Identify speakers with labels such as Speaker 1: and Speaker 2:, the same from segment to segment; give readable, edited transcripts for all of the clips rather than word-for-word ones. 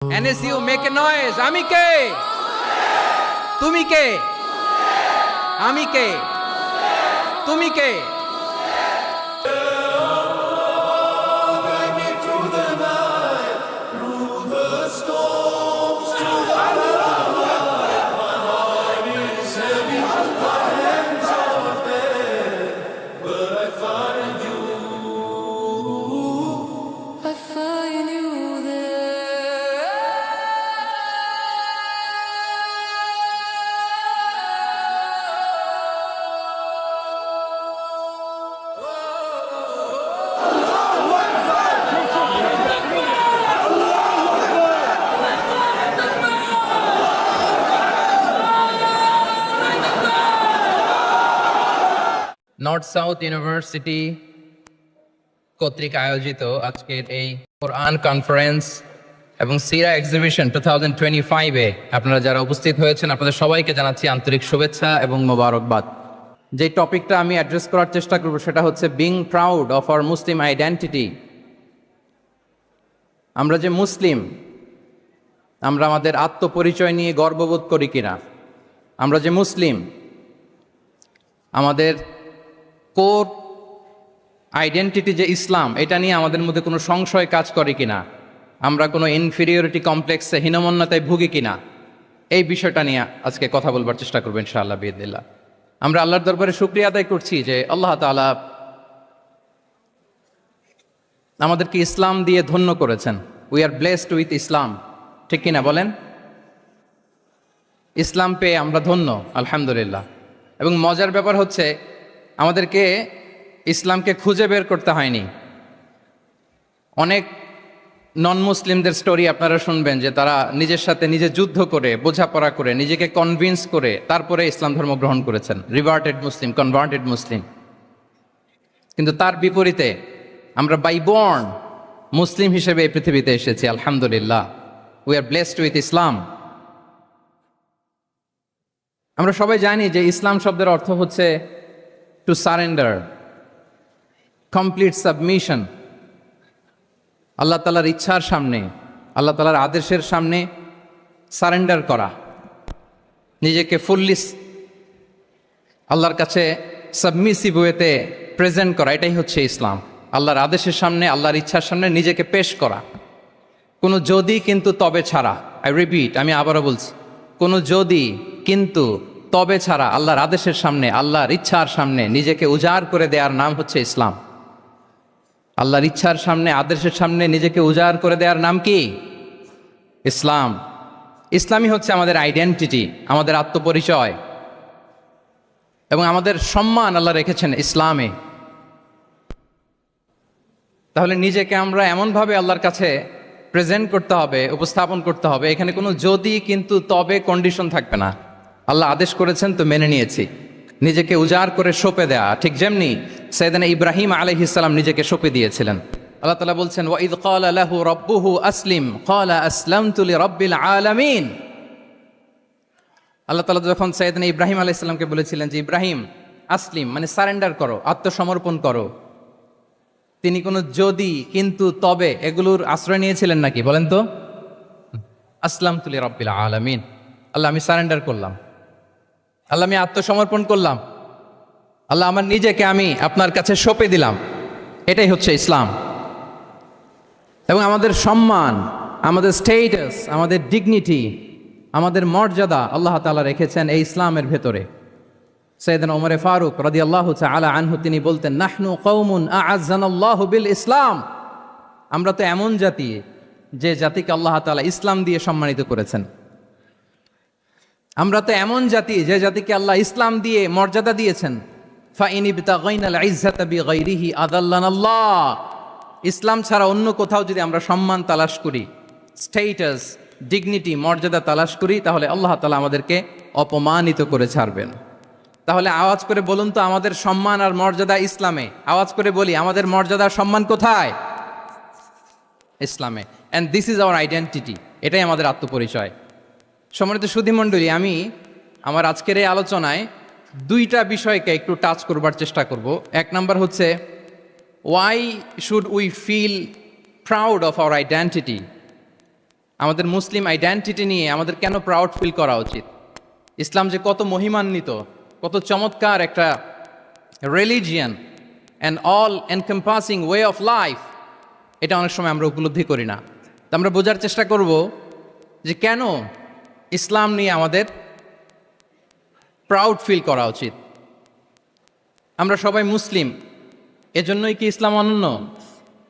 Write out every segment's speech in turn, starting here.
Speaker 1: NSU, make a noise. আমি কে? তুমি কে? আমি কে? তুমি কে?
Speaker 2: I find you
Speaker 1: north south university কর্তৃক আয়োজিত আজকের এই কোরআন কনফারেন্স এবং সিরা এক্সিবিশন 2025-এ আপনারা যারা উপস্থিত হয়েছেন আপনাদের সবাইকে জানাচ্ছি আন্তরিক শুভেচ্ছা এবং মোবারকবাদ। যে টপিকটা আমি অ্যাড্রেস করার চেষ্টা করব সেটা হচ্ছে being proud of our Muslim identity. আমরা যে মুসলিম, আমরা আমাদের আত্মপরিচয় নিয়ে গর্ববোধ করি কিনা? আমরা যে মুসলিম, আমাদের কোর আইডেন্টিটি যে ইসলাম, এটা নিয়ে আমাদের মধ্যে কোনো সংশয় কাজ করে কিনা? আমরা কোনো ইনফিরিয়রিটি কমপ্লেক্সে হীনমন্যতায় ভুগি কিনা? এই বিষয়টা নিয়ে আজকে কথা বলবার চেষ্টা করবো ইনশাআল্লাহ বিইذনিল্লাহ। আমরা আল্লাহর দরবারে শুকরিয়া আদায় করছি যে আল্লাহ তাআলা আমাদেরকে ইসলাম দিয়ে ধন্য করেছেন। উই আর ব্লেসড উইথ ইসলাম, ঠিক কিনা বলেন? ইসলাম পেয়ে আমরা ধন্য, আলহামদুলিল্লাহ। এবং মজার ব্যাপার হচ্ছে আমাদেরকে ইসলামকে খুঁজে বের করতে হয়নি। অনেক নন মুসলিমদের স্টোরি আপনারা শুনবেন যে তারা নিজের সাথে নিজে যুদ্ধ করে, বোঝাপড়া করে, নিজেকে কনভিন্স করে তারপরে ইসলাম ধর্ম গ্রহণ করেছেন। রিভার্টেড মুসলিম, কনভার্টেড মুসলিম। কিন্তু তার বিপরীতে আমরা বাই বর্ন মুসলিম হিসেবে এই পৃথিবীতে এসেছি, আলহামদুলিল্লাহ। উই আর ব্লেসড উইথ ইসলাম। আমরা সবাই জানি যে ইসলাম শব্দের অর্থ হচ্ছে টু সারেন্ডার, কমপ্লিট সাবমিশন। আল্লাহ তাআলার ইচ্ছার সামনে, আল্লাহ তাআলার আদেশের সামনে সারেন্ডার করা, নিজেকে ফুললি আল্লাহর কাছে সাবমিসিভ ওয়েতে প্রেজেন্ট করা, এটাই হচ্ছে ইসলাম। আল্লাহর আদেশের সামনে, আল্লাহর ইচ্ছার সামনে নিজেকে পেশ করা, কোনো যদি কিন্তু তবে ছাড়া। আই রিপিট, আমি আবারও বলছি, কোনো যদি কিন্তু তবে ছাড়া আল্লাহর আদেশের সামনে, আল্লাহর ইচ্ছার সামনে নিজেকে উজাড় করে দেওয়ার নাম হচ্ছে ইসলাম। আল্লাহর ইচ্ছার সামনে, আদেশের সামনে নিজেকে উজাড় করে দেওয়ার নাম কি? ইসলাম। ইসলামই হচ্ছে আমাদের আইডেন্টিটি, আমাদের আত্মপরিচয় এবং আমাদের সম্মান আল্লাহ রেখেছেন ইসলামে। তাহলে নিজেকে আমরা এমনভাবে আল্লাহর কাছে প্রেজেন্ট করতে হবে, উপস্থাপন করতে হবে, এখানে কোনো যদি কিন্তু তবে কন্ডিশন থাকবে না। আল্লাহ আদেশ করেছেন তো মেনে নিয়েছি। নিজেকে উজাড় করে সঁপে দেয়া, ঠিক যেমনি সাইয়েদনা ইব্রাহিম আলাইহিস সালাম নিজেকে সঁপে দিয়েছিলেন। আল্লাহ তাআলা বলছেন ওয়াইদ ক্বালা লাহু রাব্বুহু আসলিম ক্বালা আসলামতু লিরাব্বিল আলামিন। আল্লাহ তাআলা যখন সাইয়েদনা ইব্রাহিম আলাইহিস সালামকে বলেছিলেন যে ইব্রাহিম আসলিম মানে সারেন্ডার করো, আত্মসমর্পণ করো, তিনি কোনো যদি কিন্তু তবে এগুলোর আশ্রয় নিয়েছিলেন নাকি? বলেন তো। আসলামতু লিরাব্বিল আলামিন, আল্লাহ আমি সারেন্ডার করলাম, আল্লাহ আমি আত্মসমর্পণ করলাম, আল্লাহ আমার নিজেকে আমি আপনার কাছে সঁপে দিলাম। এটাই হচ্ছে ইসলাম। এবং আমাদের সম্মান, আমাদের স্টেটাস, আমাদের ডিগনিটি, আমাদের মর্যাদা আল্লাহ তাআলা রেখেছেন এই ইসলামের ভেতরে। সাইয়েদনা ওমর ফারুক রাদিয়াল্লাহু তাআলা আনহু তিনি বলতেন নাহনু কওমুন আ'আজ্জানাল্লাহু বিল ইসলাম। আমরা তো এমন জাতি যে জাতিকে আল্লাহ তাআলা ইসলাম দিয়ে সম্মানিত করেছেন। আমরা তো এমন জাতি যে জাতিকে আল্লাহ ইসলাম দিয়ে মর্যাদা দিয়েছেন। ফাইন ইবতাগাইনাল ইজ্জাতা বিগাইরিহি আযাল্লানাল্লাহ। ইসলাম ছাড়া অন্য কোথাও যদি আমরা সম্মান তালাশ করি, স্টেটাস, ডিগনিটি, মর্যাদা তালাশ করি, তাহলে আল্লাহ তাআলা আমাদেরকে অপমানিত করে ছাড়বেন। তাহলে আওয়াজ করে বলুন তো, আমাদের সম্মান আর মর্যাদা ইসলামে। আওয়াজ করে বলি, আমাদের মর্যাদা সম্মান কোথায়? ইসলামে। And this is our identity. এটাই আমাদের আত্মপরিচয়। সম্মানিত সুধীমণ্ডলী, আমি আমার আজকের এই আলোচনায় দুইটা বিষয়কে একটু টাচ করবার চেষ্টা করব। এক নাম্বার হচ্ছে why should we feel proud of our identity? আমাদের মুসলিম আইডেন্টিটি নিয়ে আমাদের কেন প্রাউড ফিল করা উচিত, ইসলাম যে কত মহিমান্বিত, কত চমৎকার একটা religion and all encompassing way of life, এটা অনেক সময় আমরা উপলব্ধি করি না। তো আমরা বোঝার চেষ্টা করব যে কেন ইসলাম নিয়ে আমাদের প্রাউড ফিল করা উচিত। আমরা সবাই মুসলিম, এজন্যই কি ইসলাম অনন্য?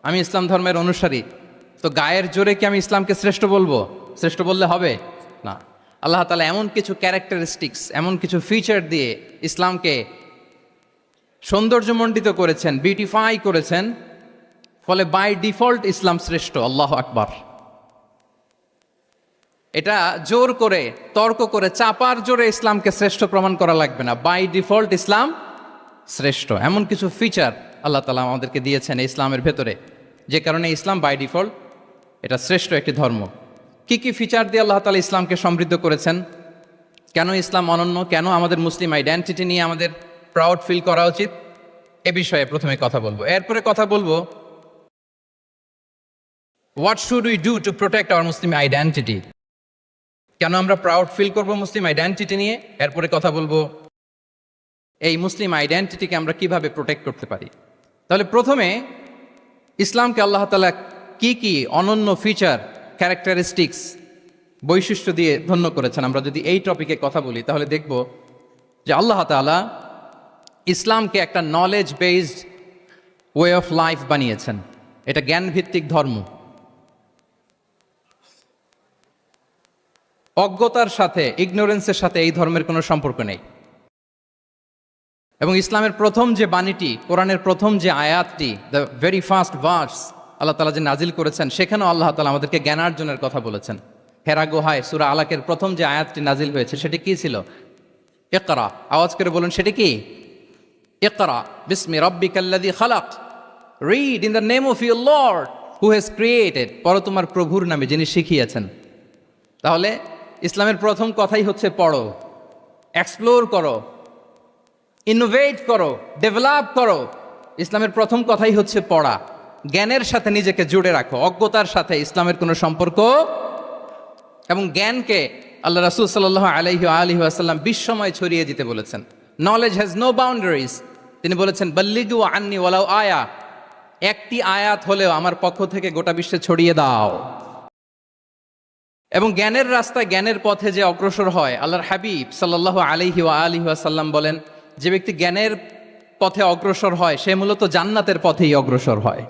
Speaker 1: আমি ইসলাম ধর্মের অনুসারী, তো গায়ের জোরে কি আমি ইসলামকে শ্রেষ্ঠ বলবো? শ্রেষ্ঠ বললে হবে না। আল্লাহ তাআলা এমন কিছু ক্যারেক্টারিস্টিক্স, এমন কিছু ফিচার দিয়ে ইসলামকে সৌন্দর্যমণ্ডিত করেছেন, বিউটিফাই করেছেন, ফলে বাই ডিফল্ট ইসলাম শ্রেষ্ঠ। আল্লাহু আকবার। এটা জোর করে, তর্ক করে, চাপার জোরে ইসলামকে শ্রেষ্ঠ প্রমাণ করা লাগবে না। বাই ডিফল্ট ইসলাম শ্রেষ্ঠ। এমন কিছু ফিচার আল্লাহ তাআলা আমাদেরকে দিয়েছেন ইসলামের ভেতরে, যে কারণে ইসলাম বাই ডিফল্ট এটা শ্রেষ্ঠ একটি ধর্ম। কি কি ফিচার দিয়ে আল্লাহ তাআলা ইসলামকে সমৃদ্ধ করেছেন, কেন ইসলাম অনন্য, কেন আমাদের মুসলিম আইডেন্টিটি নিয়ে আমাদের প্রাউড ফিল করা উচিত, এ বিষয়ে প্রথমে কথা বলবো। এরপরে কথা বলবো what should we do to protect our Muslim identity, কেন আমরা প্রাউড ফিল করব মুসলিম আইডেন্টিটি নিয়ে। এরপরে কথা বলবো এই মুসলিম আইডেন্টিটিকে আমরা কিভাবে প্রোটেক্ট করতে পারি। তাহলে প্রথমে ইসলামকে আল্লাহ তাআলা কি কি অনন্য ফিচার, ক্যারেক্টারিস্টিক্স, বৈশিষ্ট্য দিয়ে ধন্য করেছেন। আমরা যদি এই টপিকে কথা বলি তাহলে দেখব যে আল্লাহ তাআলা ইসলামকে একটা knowledge based way of life বানিয়েছেন। এটা জ্ঞানভিত্তিক ধর্ম। অজ্ঞতার সাথে, ইগনোরেন্সের সাথে এই ধর্মের কোনো সম্পর্ক নেই। এবং ইসলামের প্রথম যে বাণীটি, কোরআনের প্রথম যে আয়াতটি, দ্য ভেরি ফার্স্ট ভার্স আল্লাহ তাআলা যে নাজিল করেছেন, সেখানেও আল্লাহ তাআলা আমাদেরকে জ্ঞানার্জনের কথা বলেছেন। হেরা গুহায় সূরা আলাকের প্রথম যে আয়াতটি নাজিল হয়েছে সেটি কি ছিল? ইকরা। আওয়াজ করে বলুন সেটি কি? ইকরা বিসমি রাব্বিকাল্লাযী খালাক, read in the name of your lord who has created, পড়ো তোমার প্রভুর নামে যিনি শিখিয়েছেন। তাহলে ইসলামের প্রথম কথাই হচ্ছে পড়ো, এক্সপ্লোর করো, ইনোভেট করো, ডেভেলপ করো। ইসলামের প্রথম কথাই হচ্ছে পড়া। জ্ঞানের সাথে নিজেকে জুড়ে রাখো, অজ্ঞতার সাথে ইসলামের কোনো সম্পর্ক। এবং জ্ঞানকে আল্লাহ রাসূল সাল্লাল্লাহু আলাইহি ওয়াসাল্লাম বিশ্বময় ছড়িয়ে দিতে বলেছেন। Knowledge has no boundaries. তিনি বলেছেন বাল্লিগু আন্নি ওয়ালাউ আয়া, একটি আয়াত হলেও আমার পক্ষ থেকে গোটা বিশ্বে ছড়িয়ে দাও। এবং জ্ঞানের রাস্তায়, জ্ঞানের পথে যে অগ্রসর হয়, আল্লাহর হাবিব সাল্লাল্লাহু আলাইহি ওয়াসাল্লাম বলেন, যে ব্যক্তি জ্ঞানের পথে অগ্রসর হয় সে মূলত জান্নাতের পথেই অগ্রসর হয়।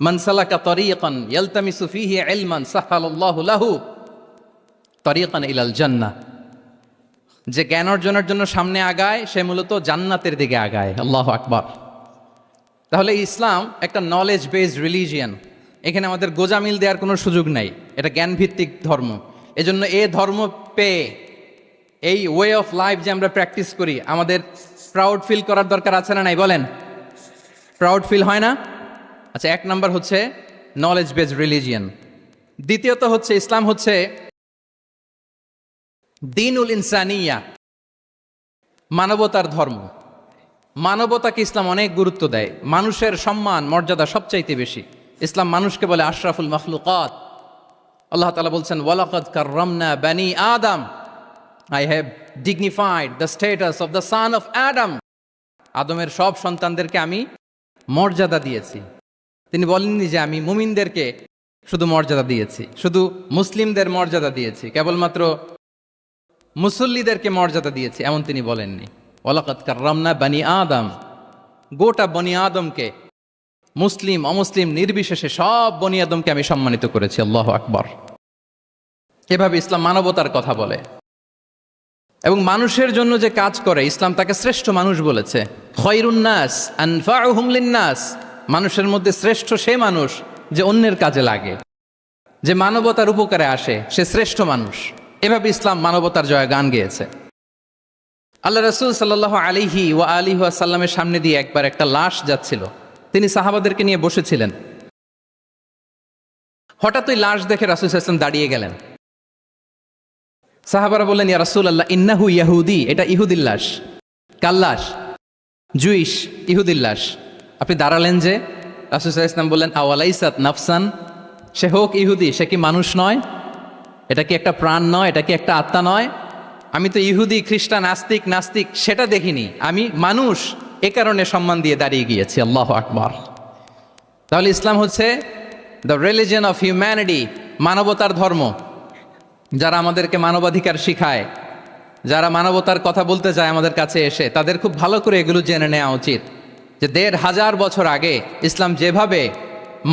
Speaker 1: মান সালাকা তরিকান ইয়ালতামিসু ফীহি ইলমান সাহালাল্লাহু লাহু তরিকান ইলাল জান্নাহ। যে জ্ঞান অর্জনের জন্য সামনে আগায় সে মূলত জান্নাতের দিকে আগায়। আল্লাহু আকবার। তাহলে ইসলাম একটা নলেজ বেসড রিলিজিয়ান। এখানে আমাদের গোজামিল দেওয়ার কোনো সুযোগ নাই। এটা জ্ঞানভিত্তিক ধর্ম। এজন্য এ ধর্ম পেয়ে, এই ওয়ে অফ লাইফ যে আমরা প্র্যাকটিস করি, আমাদের প্রাউড ফিল করার দরকার আছে না নাই? বলেন, প্রাউড ফিল হয় না? আচ্ছা, এক নাম্বার হচ্ছে নলেজ বেসড রিলিজিয়ান। দ্বিতীয়ত হচ্ছে ইসলাম হচ্ছে দ্বীনুল ইনসানিয়া, মানবতার ধর্ম। মানবতাকে ইসলাম অনেক গুরুত্ব দেয়। মানুষের সম্মান, মর্যাদা সবচাইতে বেশি। ইসলাম মানুষকে বলে আশরাফুল মখলুকাত। আল্লাহ তাআলা বলছেন ওয়ালাকাদ কাররামনা বানি আদম, I have dignified the status of the son of Adam. আদমের সব সন্তানদেরকে আমি মর্যাদা দিয়েছি। তিনি বলেননি যে আমি মুমিনদেরকে শুধু মর্যাদা দিয়েছি, শুধু মুসলিমদের মর্যাদা দিয়েছি, কেবলমাত্র মুসল্লিদেরকে মর্যাদা দিয়েছি, এমন তিনি বলেননি। ওয়ালাকাদ কাররামনা বানি আদম, গোটা বনি আদমকে, মুসলিম অমুসলিম নির্বিশেষে সব বনি আদমকে আমি সম্মানিত করেছি। আল্লাহু আকবার। এভাবে ইসলাম মানবতার কথা বলে এবং মানুষের জন্য যে কাজ করে, ইসলাম তাকে শ্রেষ্ঠ মানুষ বলেছে। খয়রুন নাস আনফাউহুম লিন্নাস, মানুষের মধ্যে শ্রেষ্ঠ সে মানুষ যে অন্যের কাজে লাগে, যে মানবতার উপকারে আসে, সে শ্রেষ্ঠ মানুষ। এভাবে ইসলাম মানবতার জয়গান গেয়েছে। আল্লাহ রাসূল সাল্লাল্লাহু আলাইহি ওয়াসাল্লামের সামনে দিয়ে একবার একটা লাশ যাচ্ছিল। তিনি সাহাবাদেরকে নিয়ে বসেছিলেন। হঠাৎ ওই লাশ দেখে রাসূল সাল্লাল্লাহু আলাইহি ওয়াসাল্লাম দাঁড়িয়ে গেলেন। সাহাবারা বললেন, ইয়া রাসূলুল্লাহ ইন্নাহু ইয়াহুদি, এটা ইহুদির লাশ। কার লাশ? জুইশ, ইহুদির লাশ। আপনি দাঁড়ালেন যে? রাসূল সাল্লাল্লাহু আলাইহি ওয়াসাল্লাম বললেন আওয়ালাইসাত নাফসান, সে হোক ইহুদি, সে কি মানুষ নয়? এটা কি একটা প্রাণ নয়? এটা কি একটা আত্মা নয়? আমি তো ইহুদি, খ্রিস্টান, আস্তিক, নাস্তিক সেটা দেখিনি, আমি মানুষ, এ কারণে সম্মান দিয়ে দাঁড়িয়ে গিয়েছি। আল্লাহু আকবার। তাহলে ইসলাম হচ্ছে দ্য রিলিজিয়ন অফ হিউম্যানিটি, মানবতার ধর্ম। যারা আমাদেরকে মানবাধিকার শিখায়, যারা মানবতার কথা বলতে চায় আমাদের কাছে এসে, তাদের খুব ভালো করে এগুলো জেনে নেওয়া উচিত যে ১৫০০ বছর আগে ইসলাম যেভাবে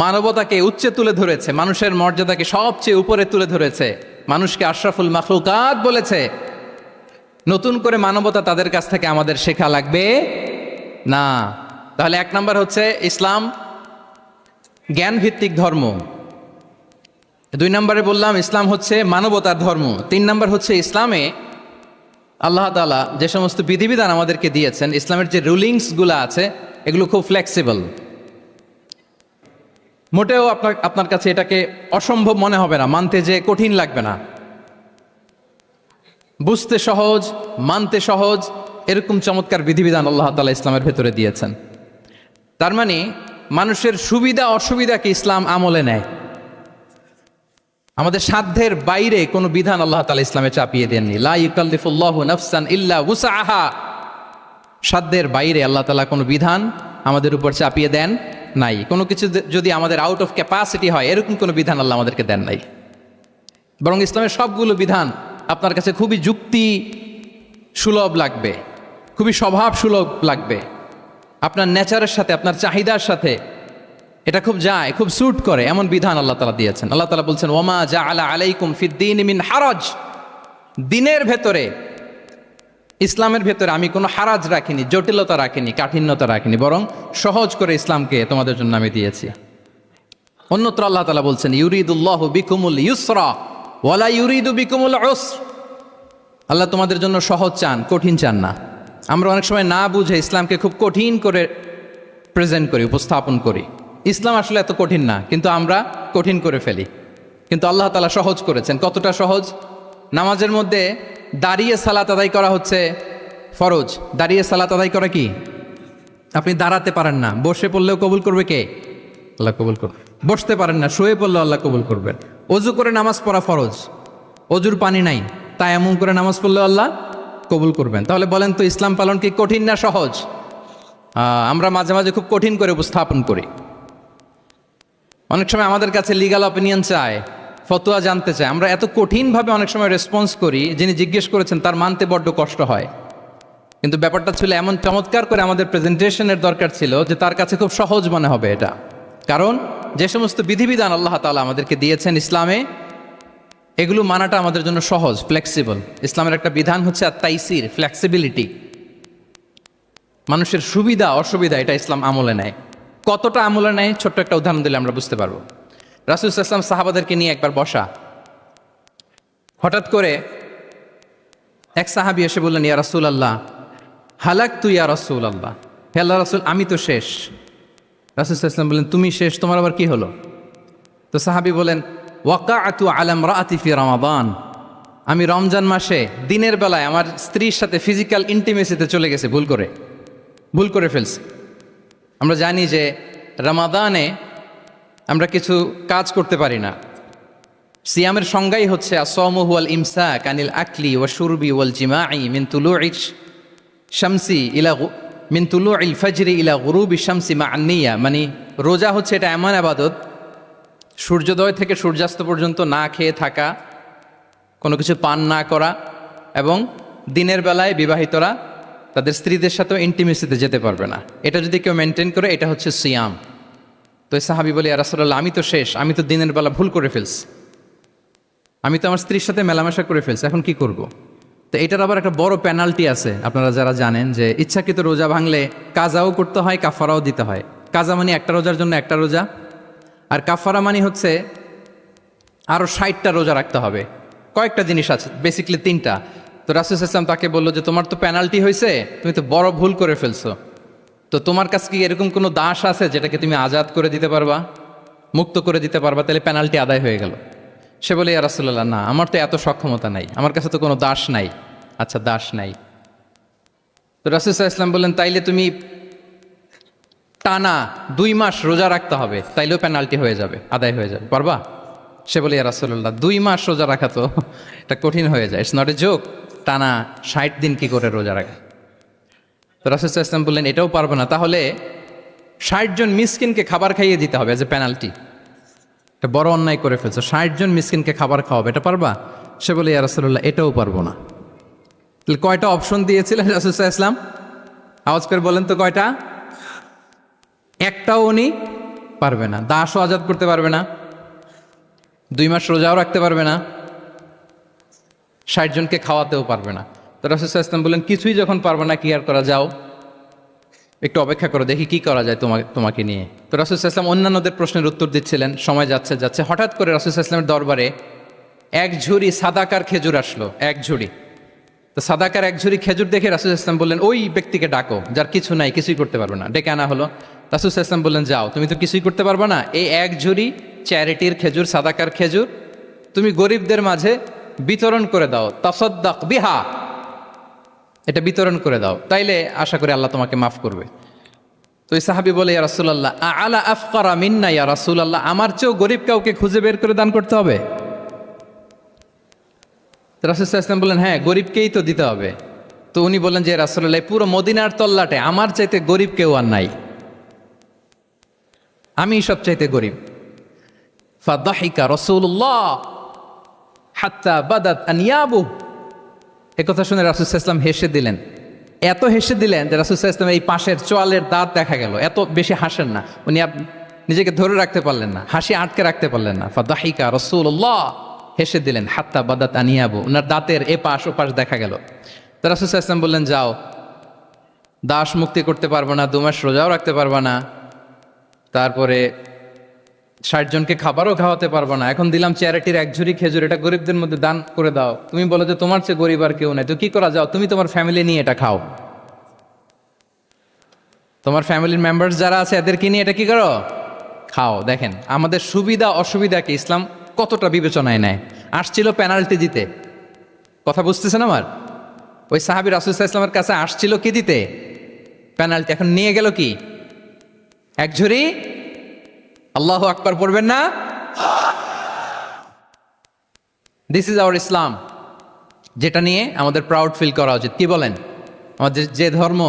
Speaker 1: মানবতাকে উচ্চে তুলে ধরেছে, মানুষের মর্যাদাকে সবচেয়ে উপরে তুলে ধরেছে, মানুষকে আশরাফুল মাখলুকাত বলেছে, নতুন করে মানবতা তাদের কাছ থেকে আমাদের শেখা লাগবে না। তাহলে ১ নাম্বার হচ্ছে ইসলাম জ্ঞান ভিত্তিক ধর্ম। ২ নম্বরে বললাম ইসলাম হচ্ছে মানবতার ধর্ম। ৩ নম্বর হচ্ছে ইসলামে আল্লাহ তাআলা যে সমস্ত বিধিবিধান আমাদেরকে দিয়েছেন, ইসলামের যে রুলিংসগুলো আছে এগুলো খুব ফ্লেক্সিবল। মোটেও আপনার কাছে এটাকে অসম্ভব মনে হবে না, মানতে যে কঠিন লাগবে না, বুঝতে সহজ, মানতে সহজ, এরকম চমৎকার বিধিবিধান আল্লাহ তাআলা ইসলামের ভেতরে দিয়েছেন। তার মানে মানুষের সুবিধা অসুবিধাকে ইসলাম আমলে নেয়। আমাদের সাধ্যের বাইরে কোনো বিধান আল্লাহ তাআলা ইসলামে চাপিয়ে দেননি। লা ইউকাল্লিফুল্লাহু নাফসান ইল্লা উসআহা। সাধ্যের বাইরে আল্লাহ তাআলা কোনো বিধান আমাদের উপর চাপিয়ে দেন নাই। কোনো কিছু যদি আমাদের আউট অফ ক্যাপাসিটি হয়, এরকম কোনো বিধান আল্লাহ আমাদেরকে দেন নাই। বরং ইসলামের সবগুলো বিধান আপনার কাছে খুবই যুক্তি সুলভ লাগবে, খুবই স্বভাব সুলভ লাগবে, আপনার নেচারের সাথে, আপনার চাহিদার সাথে এটা খুব যায়, খুব স্যুট করে, এমন বিধান আল্লাহ তাআলা দিয়েছেন। আল্লাহ তাআলা বলছেন ওমা জাআলা আলাইকুম ফিদ্দীন মিন হারাজ। দিনের ভেতরে, ইসলামের ভেতরে আমি কোনো হারাজ রাখিনি, জটিলতা রাখিনি, কাঠিন্যতা রাখিনি, বরং সহজ করে ইসলামকে তোমাদের জন্য আমি দিয়েছি। অন্যত্র আল্লাহ তাআলা বলছেন ইউরিদুল্লাহু বিকুমুল ইউসরা ওয়ালা ইউরিদু বিকুমুল উসর। আল্লাহ তোমাদের জন্য সহজ চান, কঠিন চান না। আমরা অনেক সময় না বুঝে ইসলামকে খুব কঠিন করে প্রেজেন্ট করি, উপস্থাপন করি। ইসলাম আসলে এত কঠিন না, কিন্তু আমরা কঠিন করে ফেলি। কিন্তু আল্লাহ তাআলা সহজ করেছেন। কতটা সহজ? নামাজের মধ্যে দাঁড়িয়ে সালাত আদায় করা হচ্ছে ফরজ। দাঁড়িয়ে সালাত আদায় করা কি? আপনি দাঁড়াতে পারেন না, বসে পড়লেও কবুল করবে কে? আল্লাহ কবুল করবে। বসতে পারেন না, শুয়ে পড়লেও আল্লাহ কবুল করবেন। অজু করে নামাজ পড়া ফরজ, অজুর পানি নাই, তাই এমন করে নামাজ পড়লেও আল্লাহ কবুল করবেন। তাহলে বলেন তো ইসলাম পালন কি কঠিন না সহজ? আমরা মাঝে মাঝে খুব কঠিন করে উপস্থাপন করি। অনেক সময় আমাদের কাছে লিগ্যাল অপিনিয়ন চায়, ফতোয়া জানতে চায়, আমরা এত কঠিনভাবে অনেক সময় রেসপন্স করি, যিনি জিজ্ঞেস করেছেন তার মানতে বড্ড কষ্ট হয়। কিন্তু ব্যাপারটা ছিল এমন চমৎকার করে আমাদের প্রেজেন্টেশনের দরকার ছিল যে তার কাছে খুব সহজ মনে হবে এটা। কারণ যে সমস্ত বিধিবিধান আল্লাহ তাআলা আমাদেরকে দিয়েছেন ইসলামে, এগুলো মানাটা আমাদের জন্য সহজ, ফ্লেক্সিবল। ইসলামের একটা বিধান হচ্ছে আত-তাইসির, ফ্লেক্সিবিলিটি। মানুষের সুবিধা অসুবিধা এটা ইসলাম আমলে নেয়। কতটা আমলে নেয়, ছোট্ট একটা উদাহরণ দিলে আমরা বুঝতে পারবো। রাসূল সাল্লাল্লাহু আলাইহি ওয়াসাল্লাম সাহাবাদেরকে নিয়ে একবার বসা, হঠাৎ করে এক সাহাবী এসে বললেন ইয়া রাসূলুল্লাহ হালাকতু ইয়া রাসূলুল্লাহ, হে আল্লাহর রাসূল আমি তো শেষ। রাসূল সাল্লাল্লাহু আলাইহি ওয়াসাল্লাম বললেন তুমি শেষ, তোমার আবার কি হলো? তো সাহাবী বলেন ওয়াকাআতু আলা ইমরাআতি ফি রমাদান, আমি রমজান মাসে দিনের বেলায় আমার স্ত্রীর সাথে ফিজিক্যাল ইন্টিমেসিতে চলে গেছে, ভুল করে ফেলছি। আমরা জানি যে রমাদানে আমরা কিছু কাজ করতে পারি না। সিয়ামের সংজ্ঞাই হচ্ছে আসওমু হুয়াল ইমসাক আনিল আকলি ওয়া শুরবি ওয়াল জিমাই মিন তুলুইশ শামসি ইলা মিন তুলুইল ফজরি ইলা গুরুবি শামসি মা'আন নিয়া। মানে রোজা হচ্ছে এটা এমন ইবাদত, সূর্যোদয় থেকে সূর্যাস্ত পর্যন্ত না খেয়ে থাকা, কোনো কিছু পান না করা, এবং দিনের বেলায় বিবাহিতরা তাদের স্ত্রীদের সাথেও ইন্টিমেসিতে যেতে পারবে না। এটা যদি কেউ মেনটেন করে, এটা হচ্ছে সিয়াম। তো সাহাবী বলে ইয়া রাসূলুল্লাহ আমি তো শেষ, আমি তো দিনের বেলা ভুল করে ফেলছি, আমি তো আমার স্ত্রীর সাথে মেলামেশা করে ফেলছি, এখন কি করব? তো এটার আবার একটা বড় পেনাল্টি আছে। আপনারা যারা জানেন যে ইচ্ছাকৃত রোজা ভাঙলে কাজাও করতে হয়, কাফারাও দিতে হয়। কাজা মানে একটা রোজার জন্য একটা রোজা, আর কাফারা মানে হচ্ছে আরও 60টা রোজা রাখতে হবে। কয়েকটা জিনিস আছে, বেসিক্যালি 3টা। তো রাসূল সাল্লাল্লাহু আলাইহি ওয়াসাল্লাম তাকে বললো যে তোমার তো পেনাল্টি হয়েছে, তুমি তো বড় ভুল করে ফেলছো, তো তোমার কাছে কি এরকম কোনো দাস আছে যেটাকে তুমি আজাদ করে দিতে পারবা, মুক্ত করে দিতে পারবা, তাহলে পেনাল্টি আদায় হয়ে গেল। সে বলে ইয়া রাসূলুল্লাহ না, আমার তো এত সক্ষমতা নাই, আমার কাছে তো কোনো দাস নাই। আচ্ছা দাস নাই, তো রাসূল সাল্লাল্লাহু আলাইহি ওয়াসাল্লাম বললেন তাইলে তুমি টানা 2 মাস রোজা রাখতে হবে, তাইলেও পেনাল্টি হয়ে যাবে, আদায় হয়ে যাবে, পারবা? সে বলে ইয়া রাসূলুল্লাহ 2 মাস রোজা রাখা তো এটা কঠিন হয়ে যায়, ইটস নট এ জোক। টানা 60 দিন কি করে রোজা রাখা? তো রাসূল সাল্লাল্লাহু আলাইহি ওয়াসাল্লাম বললেন এটাও পারবো না, তাহলে 60 জন মিসকিনকে খাবার খাইয়ে দিতে হবে এজ এ পেনাল্টি। এটা বড় অন্যায় করে ফেলছো, 60 জন মিসকিনকে খাবার খাওয়াবে, এটা পারবা? সে বলে ইয়া রাসূলুল্লাহ এটাও পারবো না। তাহলে কয়টা অপশন দিয়েছিলেন রাসূল সাল্লাল্লাহু আলাইহি ওয়াসাল্লাম? আওয়াজ করে বলেন তো কয়টা? একটাও উনি পারবে না। দাসও আজাদ করতে পারবে না, 2 মাস রোজাও রাখতে পারবে না, 60 জনকে খাওয়াতেও পারবে না। তো রাসূল সাল্লাল্লাহু আলাইহি ওয়াসাল্লাম বললেন কিছুই যখন পারবে না, কি আর করা, যাও একটু অপেক্ষা করো, দেখি কি করা যায় তোমাকে নিয়ে। তো রাসূল সাল্লাল্লাহু আলাইহি ওয়াসাল্লাম অন্যান্যদের প্রশ্নের উত্তর দিচ্ছিলেন, সময় যাচ্ছে হঠাৎ করে রাসূল সাল্লাল্লাহু আলাইহি ওয়াসাল্লামের দরবারে এক ঝুড়ি সাদাকার খেজুর আসলো, এক ঝুড়ি। তো সাদাকার এক ঝুড়ি খেজুর দেখে রাসূল সাল্লাল্লাহু আলাইহি ওয়াসাল্লাম বললেন ওই ব্যক্তিকে ডাকো যার কিছু নাই, কিছুই করতে পারবে না। ডেকে আনা হলো। রাসূল সাল্লাল্লাহু আলাইহি ওয়াসাল্লাম বললেন যাও, তুমি তো কিছুই করতে পারবে না, এই এক ঝুড়ি চ্যারিটির খেজুর, সাদাকার খেজুর তুমি গরিবদের মাঝে বিতরণ করে দাও, তাসাদ্দাক বিহা, এটা বিতরণ করে দাও, তাইলে আশা করি আল্লাহ তোমাকে মাফ করবে। তো এই সাহাবী বলে ইয়া রাসূলুল্লাহ আলা আফকারা মিন্না ইয়া রাসূলুল্লাহ, আমার চেয়েও গরিব কাউকে খুঁজে বের করে দান করতে হবে? তো রাসূল সাল্লাল্লাহু আলাইহি ওয়াসাল্লাম বললেন হ্যাঁ, গরিবকেই তো দিতে হবে। তো উনি বললেন যে রাসূলুল্লাহ পুরো মদিনার তল্লাটে আমার চাইতে গরিব কেউ আর নাই, আমি সবচাইতে গরিব। ফাদাহিকা রাসূলুল্লাহ হাত্তা বাদাত আনিয়াবু, এই কথা শুনে রাসূল সাল্লাল্লাহু আলাইহি ওয়াসাল্লাম হেসে দিলেন। এত হেসে দিলেন যে রাসূল সাল্লাল্লাহু আলাইহি ওয়াসাল্লাম এই পাশের চোয়ালের দাঁত দেখা গেল। এত বেশি হাসেন না উনি, নিজেকে ধরে রাখতে পারলেন না, হাসি আটকে রাখতে পারলেন না। ফাদাহিকা রাসূলুল্লাহ, হেসে দিলেন। হাত্তা বাদাত আনিয়াবু, ওনার দাঁতের এপাশ ওপাশ দেখা গেল। তো রাসূল সাল্লাল্লাহু আলাইহি ওয়াসাল্লাম বললেন যাও, দাস মুক্তি করতে পারবো না, 2 মাস রোজাও রাখতে পারবো না, তারপরে 60 জনকে খাবারও খাওয়াতে পারবো না, এখন দিলাম চ্যারিটির এক ঝুড়ি খেজুর, এটা গরিবদের মধ্যে দান করে দাও। তুমি বলো যে তোমার চেয়ে গরিব আর কেউ নাই, তো কি করা, যাও তুমি তোমার ফ্যামিলি নিয়ে এটা খাও, তোমার ফ্যামিলির মেম্বার্স যারা আছে এদেরকে নিয়ে এটা কি করো, খাও। দেখেন আমাদের সুবিধা অসুবিধাকে ইসলাম কতটা বিবেচনায় নেয়। আসছিল পেনাল্টি দিতে, কথা বুঝতেছেন আমার? ওই সাহাবী রাসূল সাল্লাল্লাহু আলাইহি ওয়াসাল্লামের কাছে আসছিল কি দিতে, পেনাল্টি, এখন নিয়ে গেল কি, এক ঝুড়ি। আল্লাহু আকবার পড়বেন না? দিস ইজ আওয়ার ইসলাম, যেটা নিয়ে আমাদের প্রাউড ফিল করা উচিত। কি বলেন? আমাদের যে ধর্ম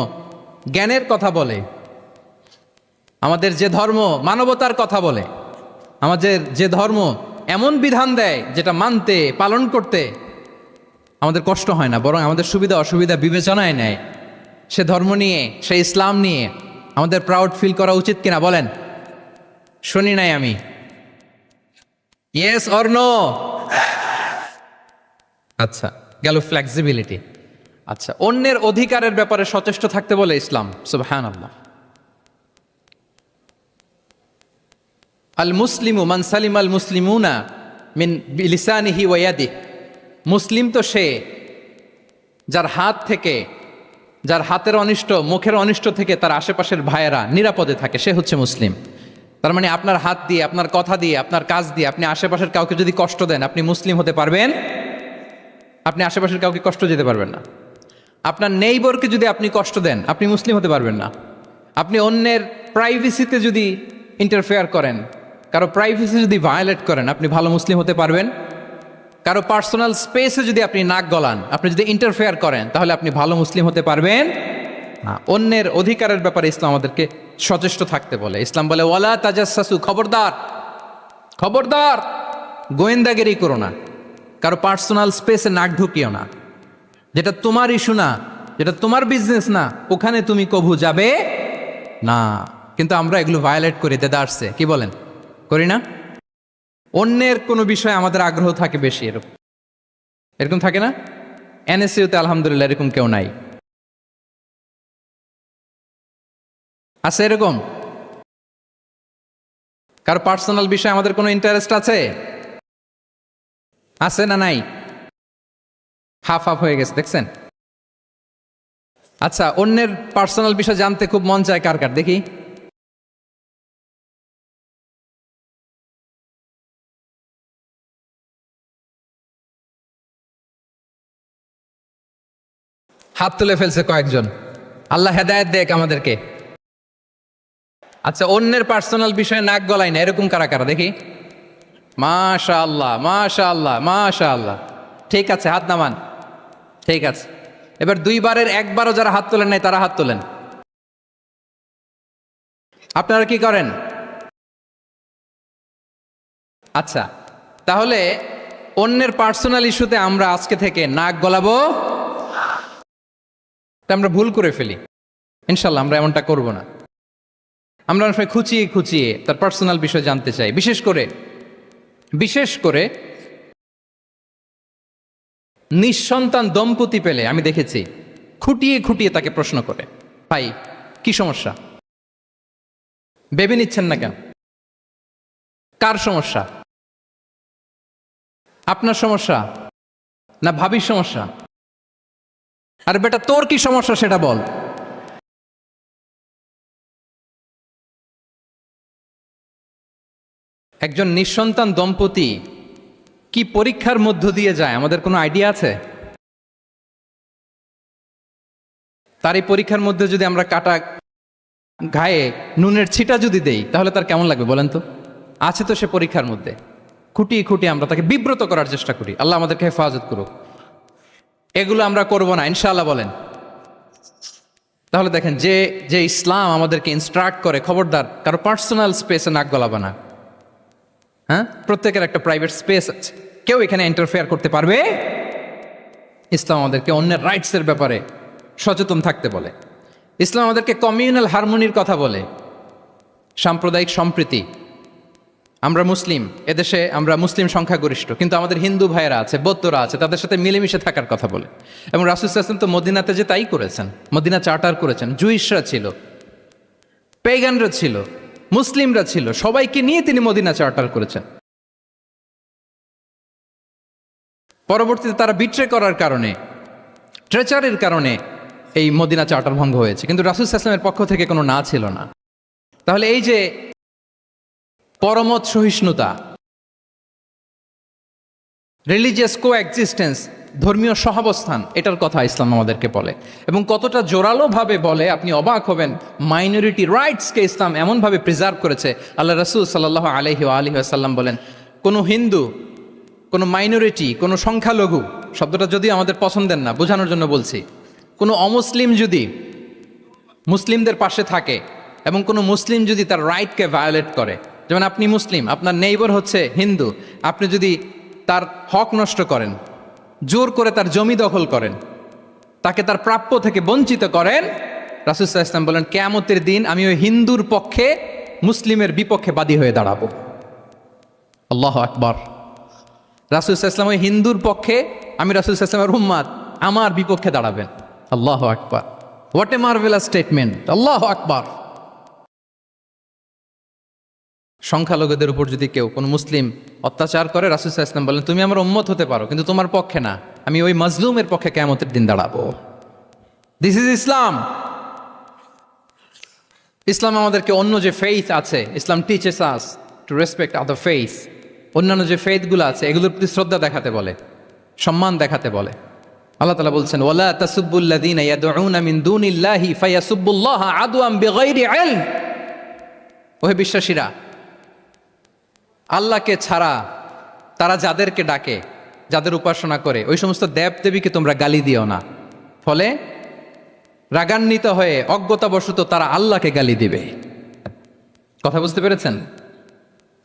Speaker 1: জ্ঞানের কথা বলে, আমাদের যে ধর্ম মানবতার কথা বলে, আমাদের যে ধর্ম এমন বিধান দেয় যেটা মানতে পালন করতে আমাদের কষ্ট হয় না, বরং আমাদের সুবিধা অসুবিধা বিবেচনায় নেয়, সে ধর্ম নিয়ে, সে ইসলাম নিয়ে আমাদের প্রাউড ফিল করা উচিত কিনা বলেন? শুনি নাই আমি, ইয়েস অর নো? আচ্ছা গেল ফ্লেক্সিবিলিটি। আচ্ছা, অন্যের অধিকারের ব্যাপারে সচেষ্ট থাকতে বলে ইসলাম। সুবহানাল্লাহ। আল মুসলিমু মান সালিম আল মুসলিমুনা মিন লিসানিহি ওয়া ইয়াদিহি, মুসলিম তো সে যার হাত থেকে, যার হাতের অনিষ্ট মুখের অনিষ্ট থেকে তার আশেপাশের ভাইয়েরা নিরাপদে থাকে, সে হচ্ছে মুসলিম। তার মানে আপনার হাত দিয়ে, আপনার কথা দিয়ে, আপনার কাজ দিয়ে আপনি আশেপাশের কাউকে যদি কষ্ট দেন, আপনি মুসলিম হতে পারবেন? আপনি আশেপাশের কাউকে কষ্ট দিতে পারবেন না। আপনার নেইবরকে যদি আপনি কষ্ট দেন, আপনি মুসলিম হতে পারবেন না। আপনি অন্যের প্রাইভেসিতে যদি ইন্টারফেয়ার করেন, কারো প্রাইভেসি যদি ভায়োলেট করেন, আপনি ভালো মুসলিম হতে পারবেন? কারো পার্সোনাল স্পেসে যদি আপনি নাক গলান, আপনি যদি ইন্টারফেয়ার করেন, তাহলে আপনি ভালো মুসলিম হতে পারবেন না। অন্যের অধিকারের ব্যাপারে ইসলাম আমাদেরকে সচেষ্ট থাকতে বলে। ইসলাম বলে ওয়ালা তাজাসসু, খবরদার, খবরদার গোয়েন্দাগিরি করো না, কারো পার্সোনাল স্পেসে নাক ঢুকিও না, যেটা তোমার ইস্যু না, যেটা তোমার বিজনেস না, ওখানে তুমি কভু যাবে না। কিন্তু আমরা এগুলো ভায়োলেট করি, দেদারসে, কি বলেন, করি না? অন্যের কোনো বিষয়ে আমাদের আগ্রহ থাকে বেশি, এরকম থাকে না? এনএসইউতে আলহামদুলিল্লাহ এরকম কেউ নাই, আছে এরকম? কারো পার্সোনাল বিষয়ে আমাদের কোনো ইন্টারেস্ট আছে? আছে না নাই? হাফ হাফ হয়ে গেছে, দেখছেন? আচ্ছা, অন্যের পার্সোনাল বিষয় জানতে খুব মন চায় কার কার, দেখি। হাত তুলে ফেলছে কয়েকজন, আল্লাহ হেদায়েত দেখ আমাদেরকে। আচ্ছা, অন্যের পার্সোনাল বিষয়ে নাক গলায় না, এরকম কারা কারা, দেখি। মাশাআল্লাহ, মাশাআল্লাহ, মাশাআল্লাহ। ঠিক আছে, হাত নামান। ঠিক আছে, এবার দুইবারের একবারও যারা হাত তোলেন নাই তারা হাত তোলেন। আপনারা কি করেন? আচ্ছা, তাহলে অন্যের পার্সোনাল ইস্যুতে আমরা আজকে থেকে নাক গলাবো, তা আমরা ভুল করে ফেলি। ইনশাল্লাহ আমরা এমনটা করব না। আমরা অনেক সময় খুঁচিয়ে খুঁচিয়ে তার পার্সোনাল বিষয় জানতে চাই। বিশেষ করে নিঃসন্তান দম্পতি পেলে আমি দেখেছি খুঁটিয়ে খুঁটিয়ে তাকে প্রশ্ন করে, ভাই কি সমস্যা, ভেবে নিচ্ছেন না কেন, কার সমস্যা, আপনার সমস্যা না ভাবির সমস্যা, আর বেটা তোর কি সমস্যা সেটা বল। একজন নিঃসন্তান দম্পতি কি পরীক্ষার মধ্য দিয়ে যায় আমাদের কোনো আইডিয়া আছে? তার এই পরীক্ষার মধ্যে যদি আমরা কাটা গায়ে নুনের ছিটা যদি দেই তাহলে তার কেমন লাগবে বলেন তো? আছে তো সে পরীক্ষার মধ্যে। খুঁটিয়ে খুঁটিয়ে আমরা তাকে বিব্রত করার চেষ্টা করি। আল্লাহ আমাদেরকে হেফাজত করুক। এগুলো আমরা করব না ইনশাআল্লাহ বলেন। তাহলে দেখেন, যে ইসলাম আমাদেরকে ইনস্ট্রাক্ট করে, খবরদার কারো পার্সোনাল স্পেসে নাক গলাবে না। হ্যাঁ, প্রত্যেকের একটা প্রাইভেট স্পেস আছে, কেউ এখানে ইন্টারফেয়ার করতে পারবে। ইসলাম আমাদেরকে অন্যের রাইটসের ব্যাপারে সচেতন থাকতে বলে। ইসলাম আমাদেরকে কমিউনাল হারমোনির কথা বলে, সাম্প্রদায়িক সম্প্রীতি। আমরা মুসলিম, এদেশে আমরা মুসলিম সংখ্যাগরিষ্ঠ, কিন্তু আমাদের হিন্দু ভাইয়েরা আছে, বৌদ্ধরা আছে, তাদের সাথে মিলেমিশে থাকার কথা বলে। এবং রাসূল সাল্লাল্লাহু আলাইহি ওয়াসাল্লাম তো মদিনাতে যে তাই করেছেন, মদিনা চার্টার করেছেন। জুইশরা ছিল, পেগানরা ছিল, মুসলিমরা ছিল, সবাইকে নিয়ে তিনি মদিনা চার্টার করেছেন। পরবর্তীতে তারা বিট্রে করার কারণে, ট্রেচারের কারণে এই মদিনা চার্টার ভঙ্গ হয়েছে, কিন্তু রাসূল সাল্লাল্লাহু আলাইহি ওয়াসাল্লামের পক্ষ থেকে কোনো না ছিল না। তাহলে এই যে পরমত সহিষ্ণুতা, রিলিজিয়াস কোএক্সিস্টেন্স, ধর্মীয় সহাবস্থান, এটার কথা ইসলাম আমাদেরকে বলে। এবং কতটা জোরালোভাবে বলে আপনি অবাক হবেন। মাইনরিটি রাইটসকে ইসলাম এমনভাবে প্রিজার্ভ করেছে। আল্লাহ রাসূল সাল্লাল্লাহু আলাইহি ওয়াসাল্লাম বলেন, কোনো হিন্দু, কোনো মাইনরিটি, কোনো সংখ্যালঘু, শব্দটা যদিও আমাদের পছন্দের না, বোঝানোর জন্য বলছি, কোনো অমুসলিম যদি মুসলিমদের পাশে থাকে এবং কোনো মুসলিম যদি তার রাইটকে ভায়োলেট করে, যেমন আপনি মুসলিম, আপনার নেইবার হচ্ছে হিন্দু, আপনি যদি তার হক নষ্ট করেন, জোর করে তার জমি দখল করেন, তাকে তার প্রাপ্য থেকে বঞ্চিত করেন, রাসূল সাল্লাল্লাহু আলাইহি ওয়াসাল্লাম বলেন কিয়ামতের দিন আমি ওই হিন্দুর পক্ষে মুসলিমের বিপক্ষে বাদী হয়ে দাঁড়াবো। আল্লাহু আকবার। রাসূল সাল্লাল্লাহু আলাইহি ওয়াসাল্লাম ওই হিন্দুর পক্ষে, আমি রাসূল সাল্লাল্লাহু আলাইহি ওয়াসাল্লামের উম্মত, আমার বিপক্ষে দাঁড়াবেন। আল্লাহু আকবার। What a marvellous statement. আল্লাহু আকবার। সংখ্যালঘুদের উপর যদি কেউ কোনো মুসলিম অত্যাচার করে, রাসূল সাল্লাল্লাহু আলাইহি ওয়াসাল্লাম বলেন তুমি আমার উম্মত হতে পারো, কিন্তু তোমার পক্ষে না, আমি ওই মাজলুমের পক্ষে কিয়ামতের দিন দাঁড়াবো। দিস ইজ ইসলাম। ইসলাম আমাদেরকে অন্য যে ফেইথ আছে, Islam teaches us to respect other faith. অন্যান্য যে ফেইথগুলো আছে এগুলোর প্রতি শ্রদ্ধা দেখাতে বলে, সম্মান দেখাতে বলে। আল্লাহ তাআলা বলছেন ওয়ালা তাসুব্বুল্লাযীনা ইয়াদউনা মিন দুনিল্লাহি ফায়াসুব্বুল্লাহা আদওয়াম বিগাইরি ইলম। ওহে বিশ্বাসীরা, আল্লাহকে ছাড়া তারা যাদেরকে ডাকে, যাদের উপাসনা করে, ওই সমস্ত দেব দেবীকে তোমরা গালি দিও না। ফলে রাগান্বিত হয়ে অজ্ঞতাবশত তারা আল্লাহকে গালি দিবে। কথা বুঝতে পেরেছেন?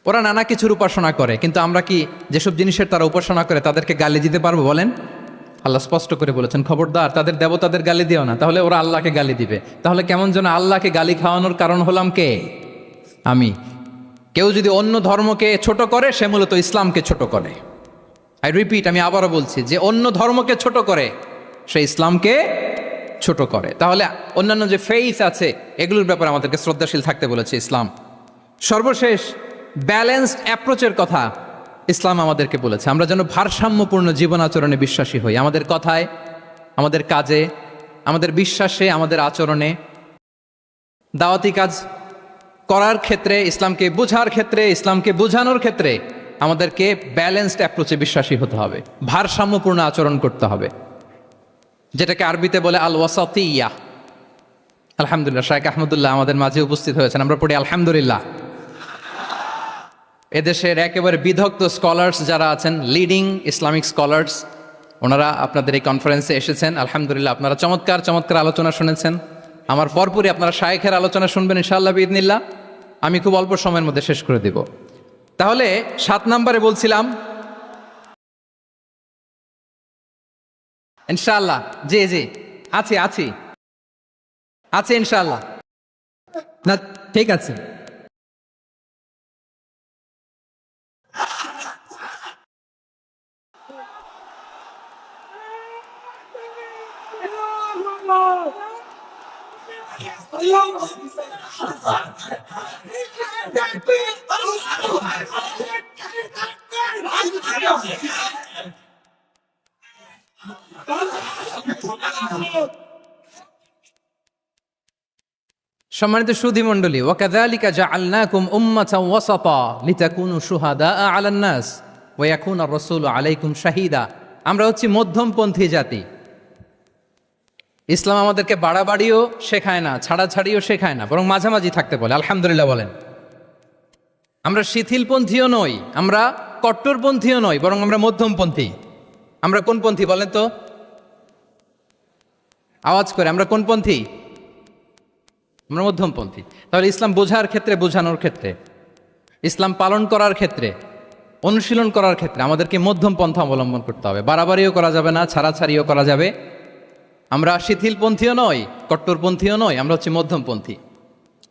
Speaker 1: ওরা নানা কিছুর উপাসনা করে, কিন্তু আমরা কি যেসব জিনিসের তারা উপাসনা করে তাদেরকে গালি দিতে পারবো বলেন? আল্লাহ স্পষ্ট করে বলেছেন খবরদার তাদের দেবতাদের গালি দিও না, তাহলে ওরা আল্লাহকে গালি দিবে। তাহলে কেমন যেন আল্লাহকে গালি খাওয়ানোর কারণ হলাম কে? আমি। কেউ যদি অন্য ধর্মকে ছোট করে সে মূলত ইসলামকে ছোট করে। আই রিপিট, আমি আবারও বলছি, যে অন্য ধর্মকে ছোট করে সে ইসলামকে ছোট করে। তাহলে অন্যান্য যে ফেইথ আছে এগুলোর ব্যাপারে আমাদেরকে শ্রদ্ধাশীল থাকতে বলেছে ইসলাম। সর্বশেষ ব্যালেন্সড অ্যাপ্রোচের কথা ইসলাম আমাদেরকে বলেছে। আমরা যেন ভারসাম্যপূর্ণ জীবন আচরণে বিশ্বাসী হই, আমাদের কথায়, আমাদের কাজে, আমাদের বিশ্বাসে, আমাদের আচরণে। দাওয়াতি কাজ করার ক্ষেত্রে, ইসলামকে বোঝার ক্ষেত্রে, ইসলামকে বোঝানোর ক্ষেত্রে আমাদেরকে ব্যালেন্সড অ্যাপ্রোচে বিশ্বাসী হতে হবে, ভারসাম্যপূর্ণ আচরণ করতে হবে, যেটাকে আরবিতে বলে আল ওয়াসাতিয়া। আলহামদুলিল্লাহ, শাইখ আহমদুল্লাহ আমাদের মাঝে উপস্থিত হয়েছেন, আমরা পড়ি আলহামদুলিল্লাহ। এদেশের একেবারে বিদগ্ধ স্কলার্স যারা আছেন, লিডিং ইসলামিক স্কলার্স, ওনারা আপনাদের এই কনফারেন্সে এসেছেন। আলহামদুলিল্লাহ, আপনারা চমৎকার চমৎকার আলোচনা শুনেছেন। আমার পরপরই আপনারা শায়েখের আলোচনা শুনবেন ইনশাআল্লাহ বিইذনিল্লাহ। আমি খুব অল্প সময়ের মধ্যে শেষ করে দিব। তাহলে 7 নম্বরে বলছিলাম ইনশাআল্লাহ। জি জি, আছি আছি আছে ইনশাআল্লাহ। না, ঠিক আছে। সম্মানিত সুধী মণ্ডলী, ওয়াকাযালিকা জাআলনাকুম উম্মাতান ওয়াসাতা লিতাকুনু শুহাদাআ আলান নাস ওয়া ইয়াকুনা আর-রাসূলু আলাইকুম শাহীদা। আমরা হচ্ছি মধ্যমপন্থী জাতি। ইসলাম আমাদেরকে বাড়াবাড়িও শেখায় না, ছাড়াছাড়িও শেখায় না, বরং মাঝামাঝি থাকতে বলে। আলহামদুলিল্লাহ বলেন। আমরা শিথিলপন্থীও নই, আমরা কট্টরপন্থীও নই, বরং আমরা মধ্যমপন্থী। আমরা কোন পন্থী বলেন তো? আওয়াজ করে, আমরা কোন পন্থী? আমরা মধ্যমপন্থী। তাহলে ইসলাম বোঝার ক্ষেত্রে, বোঝানোর ক্ষেত্রে, ইসলাম পালন করার ক্ষেত্রে, অনুশীলন করার ক্ষেত্রে আমাদেরকে মধ্যম পন্থা অবলম্বন করতে হবে। বাড়াবাড়িও করা যাবে না, ছাড়াছাড়িও করা যাবে। আমরা শিথিলপন্থীও নই, কট্টরপন্থীও নই, আমরা হচ্ছে মধ্যমপন্থী।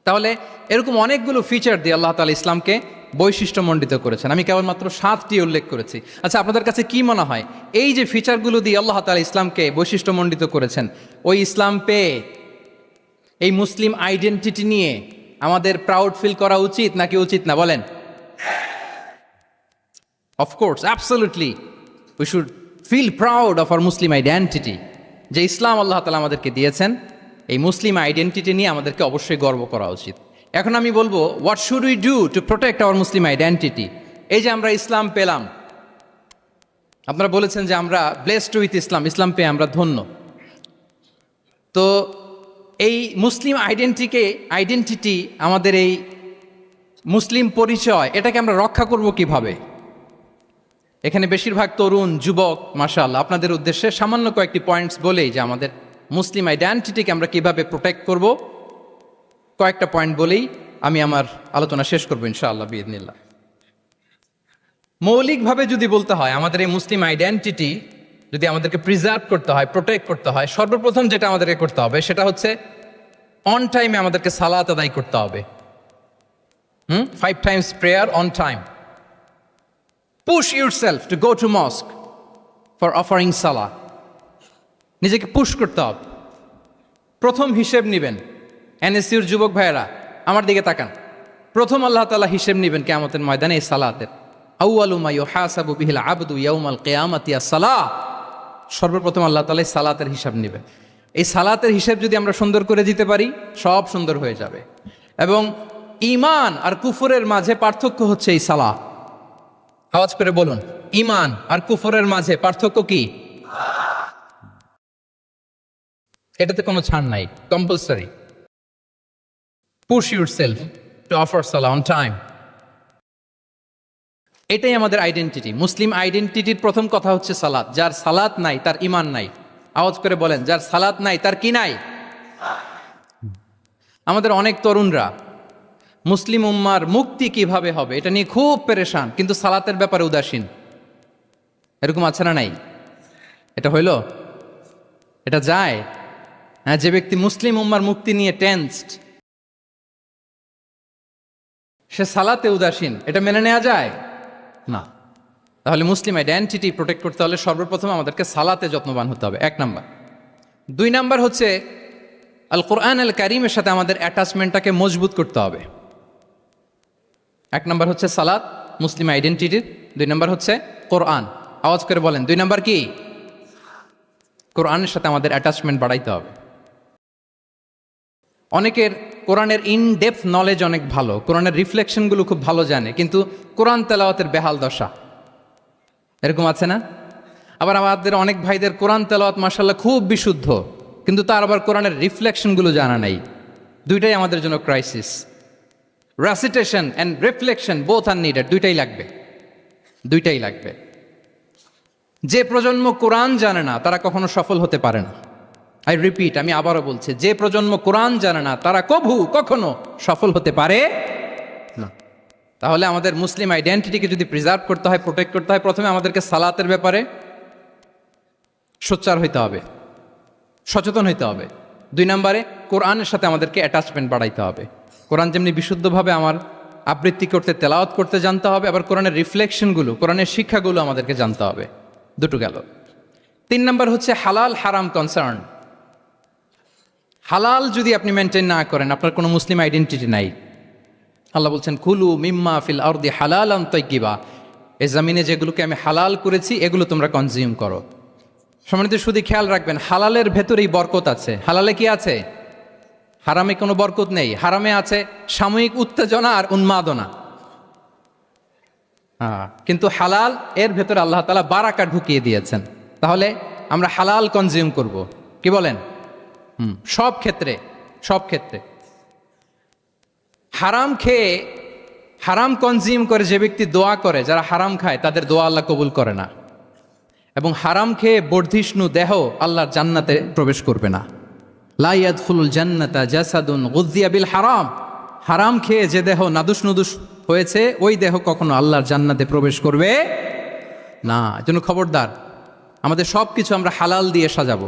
Speaker 1: তাহলে এরকম অনেকগুলো ফিচার দিয়ে আল্লাহ তাআলা ইসলামকে বৈশিষ্ট্যমণ্ডিত করেছেন। আমি কেবলমাত্র 7টি উল্লেখ করেছি। আচ্ছা, আপনাদের কাছে কি মনে হয় এই যে ফিচারগুলো দিয়ে আল্লাহ তাআলা ইসলামকে বৈশিষ্ট্যমণ্ডিত করেছেন, ওই ইসলাম পেয়ে এই মুসলিম আইডেন্টিটি নিয়ে আমাদের প্রাউড ফিল করা উচিত নাকি উচিত না? বলেন। Of course, absolutely, we should feel proud of our Muslim identity. যে ইসলাম আল্লাহ তাআলা আমাদেরকে দিয়েছেন, এই মুসলিম আইডেন্টিটি নিয়ে আমাদেরকে অবশ্যই গর্ব করা উচিত। এখন আমি বলবো, what should we do to protect our Muslim identity? এই যে আমরা ইসলাম পেলাম, আপনারা বলেছেন যে আমরা ব্লেসড উইথ ইসলাম, ইসলাম পেয়ে আমরা ধন্য। তো এই মুসলিম আইডেন্টিটি, আমাদের এই মুসলিম পরিচয়, এটাকে আমরা রক্ষা করব কিভাবে? এখানে বেশিরভাগ তরুণ যুবক, মাশাআল্লাহ, আপনাদের উদ্দেশ্যে সামান্য কয়েকটি পয়েন্টস বলেই যে আমাদের মুসলিম আইডেন্টিটিকে আমরা কিভাবে প্রোটেক্ট করব, কয়েকটা পয়েন্ট বলেই আমি আমার আলোচনা শেষ করবো ইনশাআল্লাহ বিইذনিল্লাহ। মৌলিকভাবে যদি বলতে হয়, আমাদের এই মুসলিম আইডেন্টিটি যদি আমাদেরকে প্রিজার্ভ করতে হয়, প্রোটেক্ট করতে হয়, সর্বপ্রথম যেটা আমাদেরকে করতে হবে সেটা হচ্ছে অন টাইমে আমাদেরকে সালাত আদায় করতে হবে। 5 times prayer on time. Push yourself to go to mosque for offering salah. নিজেকে পুশ করতে হবে। প্রথম হিসেব নিবেন। এনএসইউর যুবক ভাইয়েরা আমার দিকে তাকান। প্রথম আল্লাহ তাআলা হিসেব নিবেন কিয়ামতের ময়দানে এই সালাতের। আউয়ালু মা ইউহাসাবু বিহিল আবদু ইয়াউমাল কিয়ামাতি আস-সালাহ। সর্বপ্রথম আল্লাহ তাআলা এই সালাতের হিসাব নেবেন। এই সালাতের হিসাব যদি আমরা সুন্দর করে দিতে পারি, সব সুন্দর হয়ে যাবে। এবং ঈমান আর কুফরের মাঝে পার্থক্য হচ্ছে এই সালাহ। আওয়াজ করে বলুন, ঈমান আর কুফরের মাঝে পার্থক্য কি? এটাতে কোনো ছাড় নাই, compulsory. Push yourself to offer Salah on time. এটাই আমাদের আইডেন্টিটি। মুসলিম আইডেন্টিটির প্রথম কথা হচ্ছে সালাত। যার সালাত নাই তার ঈমান নাই। আওয়াজ করে বলেন, যার সালাত নাই তার কি নাই? আমাদের অনেক তরুণরা মুসলিম উম্মার মুক্তি কিভাবে হবে এটা নিয়ে খুব পেরেশান, কিন্তু সালাতের ব্যাপারে উদাসীন। এরকম আছে না নাই? এটা হইল? এটা যায়? হ্যাঁ, যে ব্যক্তি মুসলিম উম্মার মুক্তি নিয়ে টেন্সড, সে সালাতে উদাসীন, এটা মেনে নেওয়া যায় না। তাহলে মুসলিম আইডেন্টিটি প্রোটেক্ট করতে হলে সর্বপ্রথম আমাদেরকে সালাতে যত্নবান হতে হবে, 1 নাম্বার। 2 নাম্বার হচ্ছে আল কোরআন আল কারিমের সাথে আমাদের অ্যাটাচমেন্টটাকে মজবুত করতে হবে। 1 নাম্বার হচ্ছে সালাত, মুসলিম আইডেন্টিটির। 2 নাম্বার হচ্ছে কোরআন। আওয়াজ করে বলেন, 2 নাম্বার কি? কোরআনের সাথে আমাদের অ্যাটাচমেন্ট বাড়াইতে হবে। অনেকের কোরআনের ইন ডেপথ নলেজ অনেক ভালো, কোরআনের রিফ্লেকশনগুলো খুব ভালো জানে, কিন্তু কোরআন তেলাওয়াতের বেহাল দশা। এরকম আছে না? আবার আমাদের অনেক ভাইদের কোরআন তেলাওয়াত মাশাআল্লাহ খুব বিশুদ্ধ, কিন্তু তার আবার কোরআনের রিফ্লেকশনগুলো জানা নাই। দুইটাই আমাদের জন্য crisis. Recitation and reflection both are needed, দুইটাই লাগবে, দুইটাই লাগবে। যে প্রজন্ম কোরআন জানে না তারা কখনো সফল হতে পারে না। আই রিপিট, আমি আবারও বলছি, যে প্রজন্ম কোরআন জানে না তারা কখনো সফল হতে পারে না। তাহলে আমাদের মুসলিম আইডেন্টিটিকে যদি প্রিজার্ভ করতে হয়, প্রোটেক্ট করতে হয়, প্রথমে আমাদেরকে সালাতের ব্যাপারে সোচ্চার হইতে হবে, সচেতন হইতে হবে। 2 নম্বরে কোরআনের সাথে আমাদেরকে অ্যাটাচমেন্ট বাড়াইতে হবে। কোরআন যেমনি বিশুদ্ধভাবে আমার আবৃত্তি করতে, তেলাওয়াত করতে জানতে হবে, আবার কোরআনের রিফ্লেকশনগুলো, কোরআনের শিক্ষাগুলো আমাদেরকে জানতে হবে। দুটো গেল। 3 নম্বর হচ্ছে হালাল হারাম কনসার্ন। হালাল যদি আপনি মেনটেন না করেন, আপনার কোনো মুসলিম আইডেন্টিটি নাই। আল্লাহ বলছেন কুলু মিম্মা ফিল আরদি হালালান তাইয়্যিবা, এই জমিনে যেগুলোকে আমি হালাল করেছি এগুলো তোমরা কনজিউম করো। সম্মানিত শুধু খেয়াল রাখবেন, হালালের ভেতরেই বরকত আছে। হালালে কি আছে? হারামে কোনো বরকত নেই। হারামে আছে সাময়িক উত্তেজনা আর উন্মাদনা। কিন্তু হালাল এর ভেতরে আল্লাহ তাআলা বারাকা ঢুকিয়ে দিয়েছেন। তাহলে আমরা হালাল কনজিউম করব, কি বলেন? সব ক্ষেত্রে, সব ক্ষেত্রে। হারাম খেয়ে, হারাম কনজিউম করে যে ব্যক্তি দোয়া করে, যারা হারাম খায় তাদের দোয়া আল্লাহ কবুল করে না। এবং হারাম খেয়ে বর্ধিষ্ণু দেহ আল্লাহর জান্নাতে প্রবেশ করবে না। লা ইয়াদখুলুল জান্নাতা জাসাদুন গুযিয়া বিল হারাম। হারাম খেয়ে যে দেহ নাদুস নুদুস হয়েছে, ওই দেহ কখনো আল্লাহর জান্নাতে প্রবেশ করবে না। এজন্য খবরদার, আমাদের সব কিছু আমরা হালাল দিয়ে সাজাবো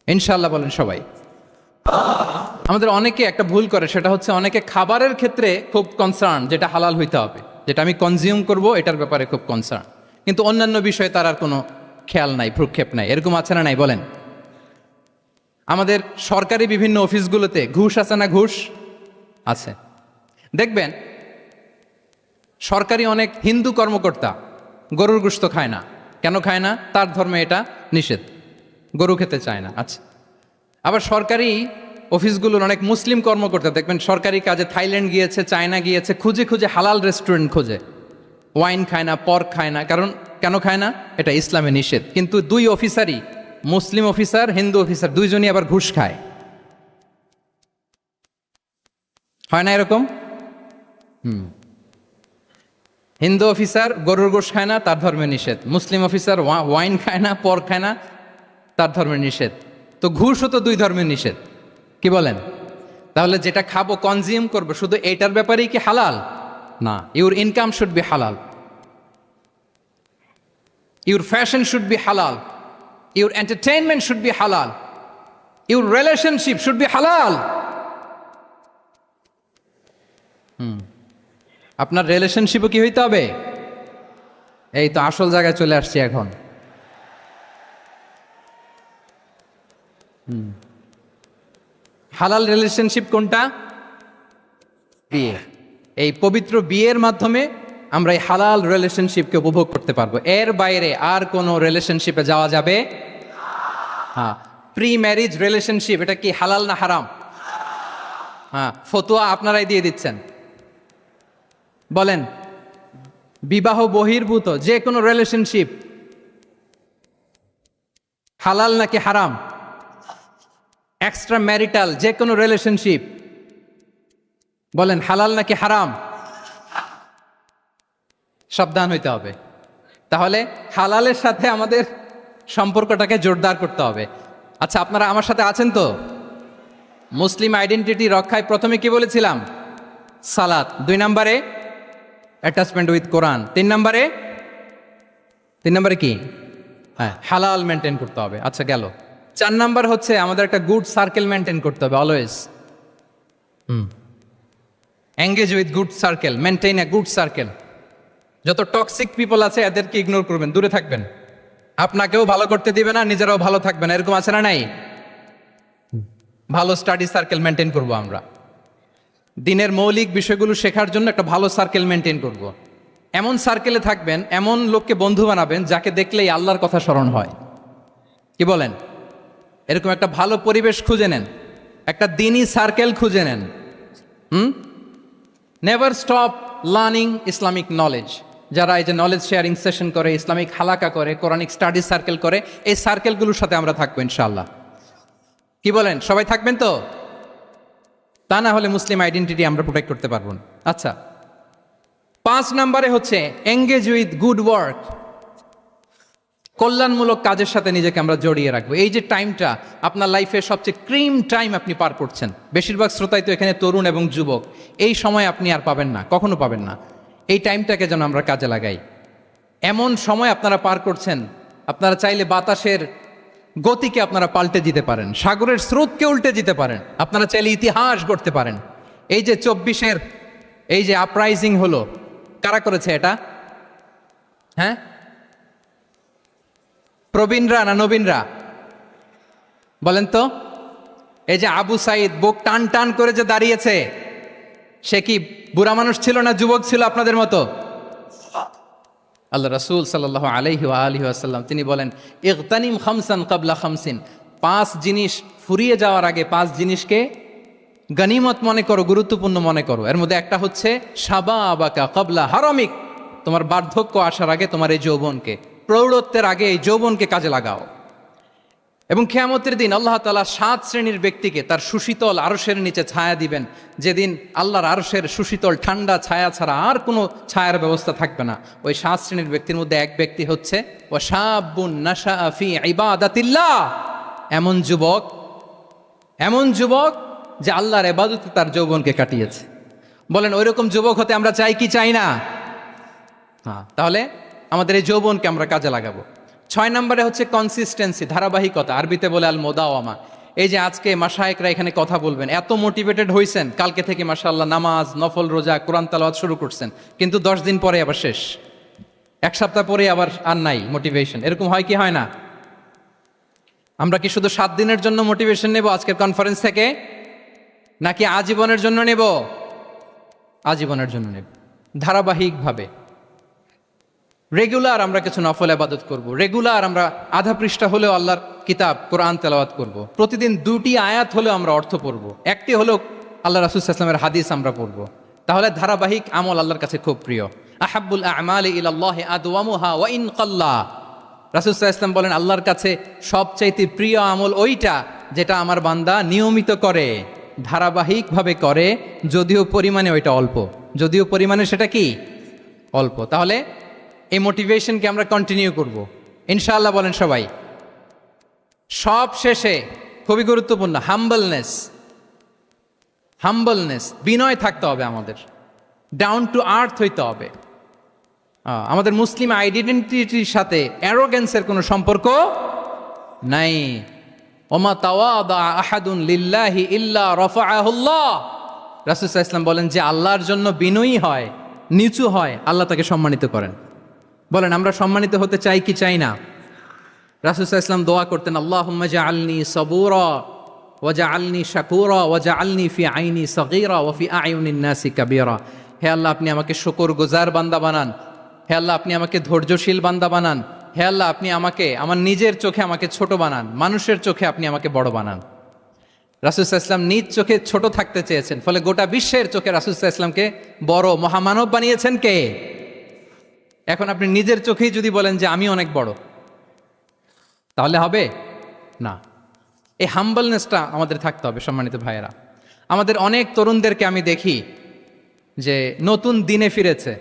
Speaker 1: ইনশাআল্লাহ। বলেন সবাই। আমাদের অনেকে একটা ভুল করে, সেটা হচ্ছে অনেকে খাবারের ক্ষেত্রে খুব কনসার্ন, যেটা হালাল হইতে হবে, যেটা আমি কনজিউম করব এটার ব্যাপারে খুব কনসার্ন, কিন্তু অন্যান্য বিষয়ে তার আর কোনো খেয়াল নাই, ভ্রুক্ষেপ নাই। এরকম আছে না নাই বলেন? আমাদের সরকারি বিভিন্ন অফিসগুলোতে ঘুষ আছে না? ঘুষ আছে। দেখবেন সরকারি অনেক হিন্দু কর্মকর্তা গরুর গোশত খায় না। কেন খায় না? তার ধর্মে এটা নিষেধ, গরু খেতে চায় না। আচ্ছা, আবার সরকারি অফিসগুলোর অনেক মুসলিম কর্মকর্তা দেখবেন সরকারি কাজে থাইল্যান্ড গিয়েছে, চায়না গিয়েছে, খুঁজে খুঁজে হালাল রেস্টুরেন্ট খোঁজে, ওয়াইন খায় না, পর্ক খায় না। কারণ কেন খায় না? এটা ইসলামে নিষেধ। কিন্তু 2 অফিসারই, মুসলিম অফিসার, হিন্দু অফিসার, দুইজনই আবার ঘুষ খায়। হয় না এরকম? হিন্দু অফিসার গরুর গোশত খায় না, তার ধর্মে নিষেধ। মুসলিম অফিসার ওয়াইন খায় না, পর্ক খায় না, তার ধর্মে নিষেধ। তো ঘুষও তো 2 ধর্মের নিষেধ, কি বলেন? তাহলে যেটা খাবো, কনজিউম করবো, শুধু এইটার ব্যাপারেই কি হালাল? না। ইউর ইনকাম শুড বি হালাল, ইউর ফ্যাশন শুড বি হালাল, ইউর এন্টারটেইনমেন্ট শুড বি হালাল, ইউর রিলেশনশিপ শুড বি হালাল। আপনার রিলেশনশিপও কি হইতে হবে? এই তো আসল জায়গায় চলে আসছি এখন। হালাল রিলেশনশিপ কোনটা? বিয়ে। এই পবিত্র বিয়ের মাধ্যমে আমরা এই হালাল রিলেশনশিপকে উপভোগ করতে পারবো। এর বাইরে আর কোনো রিলেশনশিপে যাওয়া যাবে? হ্যাঁ। প্রি ম্যারিজ রিলেশনশিপ, এটা কি হালাল না হারাম? হ্যাঁ, ফতোয়া আপনারাই দিয়ে দিচ্ছেন। বলেন, বিবাহ বহির্ভূত যে কোনো রিলেশনশিপ হালাল নাকি হারাম? এক্সট্রা ম্যারিটাল যে কোনো রিলেশনশিপ বলেন হালাল নাকি হারাম? সাবধান হইতে হবে। তাহলে হালালের সাথে আমাদের সম্পর্কটাকে জোরদার করতে হবে। আচ্ছা, আপনারা আমার সাথে আছেন তো? মুসলিম আইডেন্টিটি রক্ষায় প্রথমে কি বলেছিলাম? সালাত। 2 নম্বরে অ্যাটাচমেন্ট উইথ কোরআন। 3 নম্বরে কি? হ্যাঁ, হালাল মেনটেন করতে হবে। আচ্ছা গেল। 4 নম্বর হচ্ছে আমাদের একটা গুড সার্কেল মেনটেন করতে হবে always. Engage with good circle, maintain a good circle. যত টক্সিক পিপল আছে এদেরকে ইগনোর করবেন, দূরে থাকবেন। আপনাকেও ভালো করতে দিবে না, নিজেরাও ভালো থাকবেন। এরকম আছে না নাই? ভালো স্টাডি সার্কেল মেনটেন করব আমরা। দিনের মৌলিক বিষয়গুলো শেখার জন্য একটা ভালো সার্কেল মেনটেন করব। এমন সার্কেলে থাকবেন, এমন লোককে বন্ধু বানাবেন যাকে দেখলেই আল্লাহর কথা স্মরণ হয়, কি বলেন? এরকম একটা ভালো পরিবেশ খুঁজে নেন, একটা দিনী সার্কেল খুঁজে নেন। Never stop learning Islamic knowledge. যারা এই যে নলেজ শেয়ারিং সেশন করে, ইসলামিক হালাকা করে, কোরআনিক স্টাডি সার্কেল করে, এই সার্কেলগুলোর সাথে আমরা থাকবো ইনশাআল্লাহ। কি বলেন, সবাই থাকবেন তো? তা না হলে মুসলিম আইডেন্টিটি আমরা প্রোটেক্ট করতে পারবো না। আচ্ছা, 5 নম্বরে হচ্ছে এঙ্গেজ উইথ গুড ওয়ার্ক, কল্যাণমূলক কাজের সাথে নিজেকে আমরা জড়িয়ে রাখবো। এই যে টাইমটা আপনার লাইফের সবচেয়ে ক্রিম টাইম আপনি পার করছেন, বেশিরভাগ শ্রোতাই তো এখানে তরুণ এবং যুবক, এই সময় আপনি আর পাবেন না, কখনো পাবেন না। এই টাইমটাকে যেন আমরা কাজে লাগাই। এমন সময় আপনারা পার করছেন, আপনারা চাইলে বাতাসের গতিকে আপনারা পাল্টে দিতে পারেন, সাগরের স্রোতকে উল্টে দিতে পারেন, আপনারা চাইলে ইতিহাস গড়তে পারেন। এই যে 24-এর এই যে আপরাইজিং হলো, কারা করেছে এটা? হ্যাঁ, প্রবীণরা না নবীনরা? বলেন তো। এই যে আবু সাইদ বুক টান টান করে যে দাঁড়িয়েছে, সে কি বুড়া মানুষ ছিল না যুবক ছিল আপনাদের মতো? আল্লাহ রাসূল সাল্লাল্লাহু আলাইহি ওয়া আলিহি ওয়াসাল্লাম তিনি বলেন, ইগতানিম খামসান ক্বাবলা খামসিন, 5 জিনিস ফুরিয়ে যাওয়ার আগে 5 জিনিসকে গনিমত মনে করো, গুরুত্বপূর্ণ মনে করো। এর মধ্যে একটা হচ্ছে শাবাবাকা ক্বাবলা হারামিক, তোমার বার্ধক্য আসার আগে তোমার এই যৌবনকে, প্রৌঢ়ত্বের আগে এই যৌবনকে কাজে লাগাও। এবং কিয়ামতের দিন আল্লাহ তাআলা 7 শ্রেণীর ব্যক্তিকে তার সুশীতল আরশের নিচে ছায়া দিবেন, যেদিন আল্লাহর আরশের সুশীতল ঠান্ডা ছায়া ছাড়া আর কোনো ছায়ার ব্যবস্থা থাকবে না। ওই 7 শ্রেণীর ব্যক্তির মধ্যে এক ব্যক্তি হচ্ছে ওয়া শাবুন নাশাআ ফি ইবাদাতিল্লাহ, এমন যুবক যে আল্লাহর ইবাদতে তার যৌবনকে কাটিয়েছে। বলেন ওইরকম যুবক হতে আমরা চাই কি চাই না? হ্যাঁ, তাহলে আমাদের এই যৌবনকে আমরা কাজে লাগাবো। 6 নম্বরে হচ্ছে কনসিস্টেন্সি, ধারাবাহিকতা, আরবিতে বলে আল মোদাওয়ামা। এই যে আজকে মাশায়েখরা এখানে কথা বলবেন, এত মোটিভেটেড হয়েছেন, কালকে থেকে মাশাআল্লাহ নামাজ, নফল রোজা, কোরআন তেলাওয়াত শুরু করছেন, কিন্তু 10 দিন পরে আবার শেষ, 1 সপ্তাহ পরে আবার আর নাই মোটিভেশন। এরকম হয় কি হয় না? আমরা কি শুধু 7 দিনের জন্য মোটিভেশন নেব আজকের কনফারেন্স থেকে, নাকি আজীবনের জন্য নেব? আজীবনের জন্য নেব। ধারাবাহিকভাবে রেগুলার আমরা কিছু নফল ইবাদত করব, রেগুলার আমরা আধা পৃষ্ঠা হলেও আল্লাহর কিতাব কোরআন তেলাওয়াত করব, প্রতিদিন 2টি আয়াত হলেও আমরা অর্থ পড়ব, একটি হলেও আল্লাহ রাসূল সাল্লাল্লাহু আলাইহি ওয়াসাল্লামের হাদিস আমরা পড়ব। তাহলে ধারাবাহিক আমল আল্লাহর কাছে খুব প্রিয়। আহাব্বুল আ'মালি ইলাল্লাহি আদওয়ামুহা ওয়া ইন কাল্লা, রাসূল সাল্লাল্লাহু আলাইহি ওয়াসাল্লাম বলেন আল্লাহর কাছে সবচাইতে প্রিয় আমল ওইটা যেটা আমার বান্দা নিয়মিত করে, ধারাবাহিকভাবে করে, যদিও পরিমাণে ওইটা অল্প, যদিও পরিমাণে সেটা কি অল্প। তাহলে এই মোটিভেশনকে আমরা কন্টিনিউ করব ইনশাআল্লাহ। বলেন সবাই। সব শেষে খুবই গুরুত্বপূর্ণ হাম্বলনেস, বিনয় থাকতে হবে আমাদের, ডাউন টু আর্থ হইতে হবে। আমাদের মুসলিম আইডেন্টিটির সাথে অ্যারোগেন্সের কোনো সম্পর্ক নাই। ওমা তাওয়াদা আহাদুন লিল্লাহি ইল্লা রাফাআহুল্লাহ, রাসূল সাল্লাল্লাহু আলাইহি ওয়াসাল্লাম বলেন যে আল্লাহর জন্য বিনয়ী হয়, নিচু হয়, আল্লাহ তাকে সম্মানিত করেন। বলেন আমরা সম্মানিত হতে চাই কি চাই না? রাসূল সাল্লাল্লাহু আলাইহি ওয়াসাল্লাম দোয়া করতেন, আল্লাহুম্মা জাআলনি সাবুরা ওয়া জাআলনি শাকুরা ওয়া জাআলনি ফি আইনি সাগীরা ওয়া ফি আয়ুনিন নাসি কাবীরা। হে আল্লাহ আপনি আমাকে শুকরগুজার বান্দা বানান, হে আল্লাহ আপনি আমাকে ধৈর্যশীল বান্দা বানান, হে আল্লাহ আপনি আমাকে আমার নিজের চোখে আমাকে ছোট বানান, মানুষের চোখে আপনি আমাকে বড় বানান। রাসূল সাল্লাল্লাহু আলাইহি ওয়াসাল্লাম নিজ চোখে ছোট থাকতে চেয়েছেন, ফলে গোটা বিশ্বের চোখে রাসূল সাল্লাল্লাহু আলাইহি ওয়াসাল্লামকে বড় মহামানব বানিয়েছেন কে? এখন আপনি নিজের চোখেই যদি বলেন যে আমি অনেক বড়, তাহলে হবে না। এই হাম্বলনেসটা আমাদের থাকতে হবে। সম্মানিত ভাইয়েরা, আমাদের অনেক তরুণদেরকে আমি দেখি যে নতুন দিনে ফিরেছে,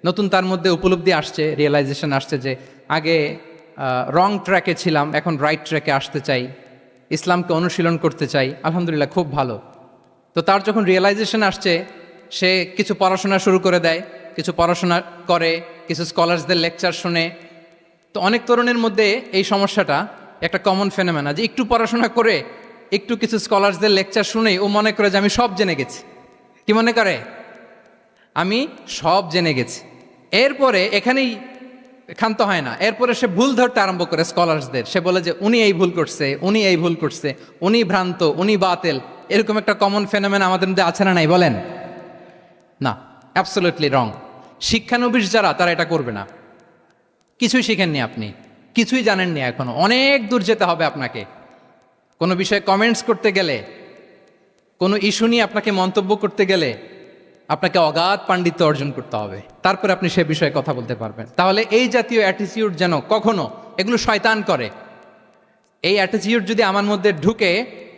Speaker 1: নতুন তার মধ্যে উপলব্ধি আসছে, রিয়েলাইজেশন আসছে যে আগে রং ট্র্যাকে ছিলাম, এখন রাইট ট্র্যাকে আসতে চাই, ইসলামকে অনুশীলন করতে চাই। আলহামদুলিল্লাহ, খুব ভালো। তো তার যখন রিয়েলাইজেশন আসছে, সে কিছু পড়াশোনা শুরু করে দেয়, কিছু পড়াশোনা করে, কিছু স্কলার্সদের লেকচার শুনে। তো অনেক তরুণের মধ্যে এই সমস্যাটা একটা কমন ফেনোমেনা, যে একটু পড়াশোনা করে, একটু কিছু স্কলার্সদের লেকচার শুনেই ও মনে করে যে আমি সব জেনে গেছি। কি মনে করে? আমি সব জেনে গেছি। এরপরে এখানেই ক্ষান্ত হয় না, এরপরে সে ভুল ধরতে আরম্ভ করে স্কলার্সদের। সে বলে যে উনি এই ভুল করছে, উনি এই ভুল করছে, উনি ভ্রান্ত, উনি বাতেল। এরকম একটা কমন ফেনোমেনা আমাদের মধ্যে আছে না নাই? বলেন না, অ্যাবসলিউটলি রং। শিক্ষানবিশ যারা, তারা এটা করবে না। কিছুই শিখেননি আপনি, কিছুই জানেননি এখনো, অনেক দূর যেতে হবে আপনাকে। কোনো বিষয়ে কমেন্টস করতে গেলে, কোনো ইস্যু নিয়ে আপনাকে মন্তব্য করতে গেলে আপনাকে অগাধ পাণ্ডিত্য অর্জন করতে হবে, তারপরে আপনি সে বিষয়ে কথা বলতে পারবেন। তাহলে এই জাতীয় অ্যাটিটিউড যেন কখনো, এগুলো শয়তান করে, এই অ্যাটিটিউড যদি আমার মধ্যে ঢুকে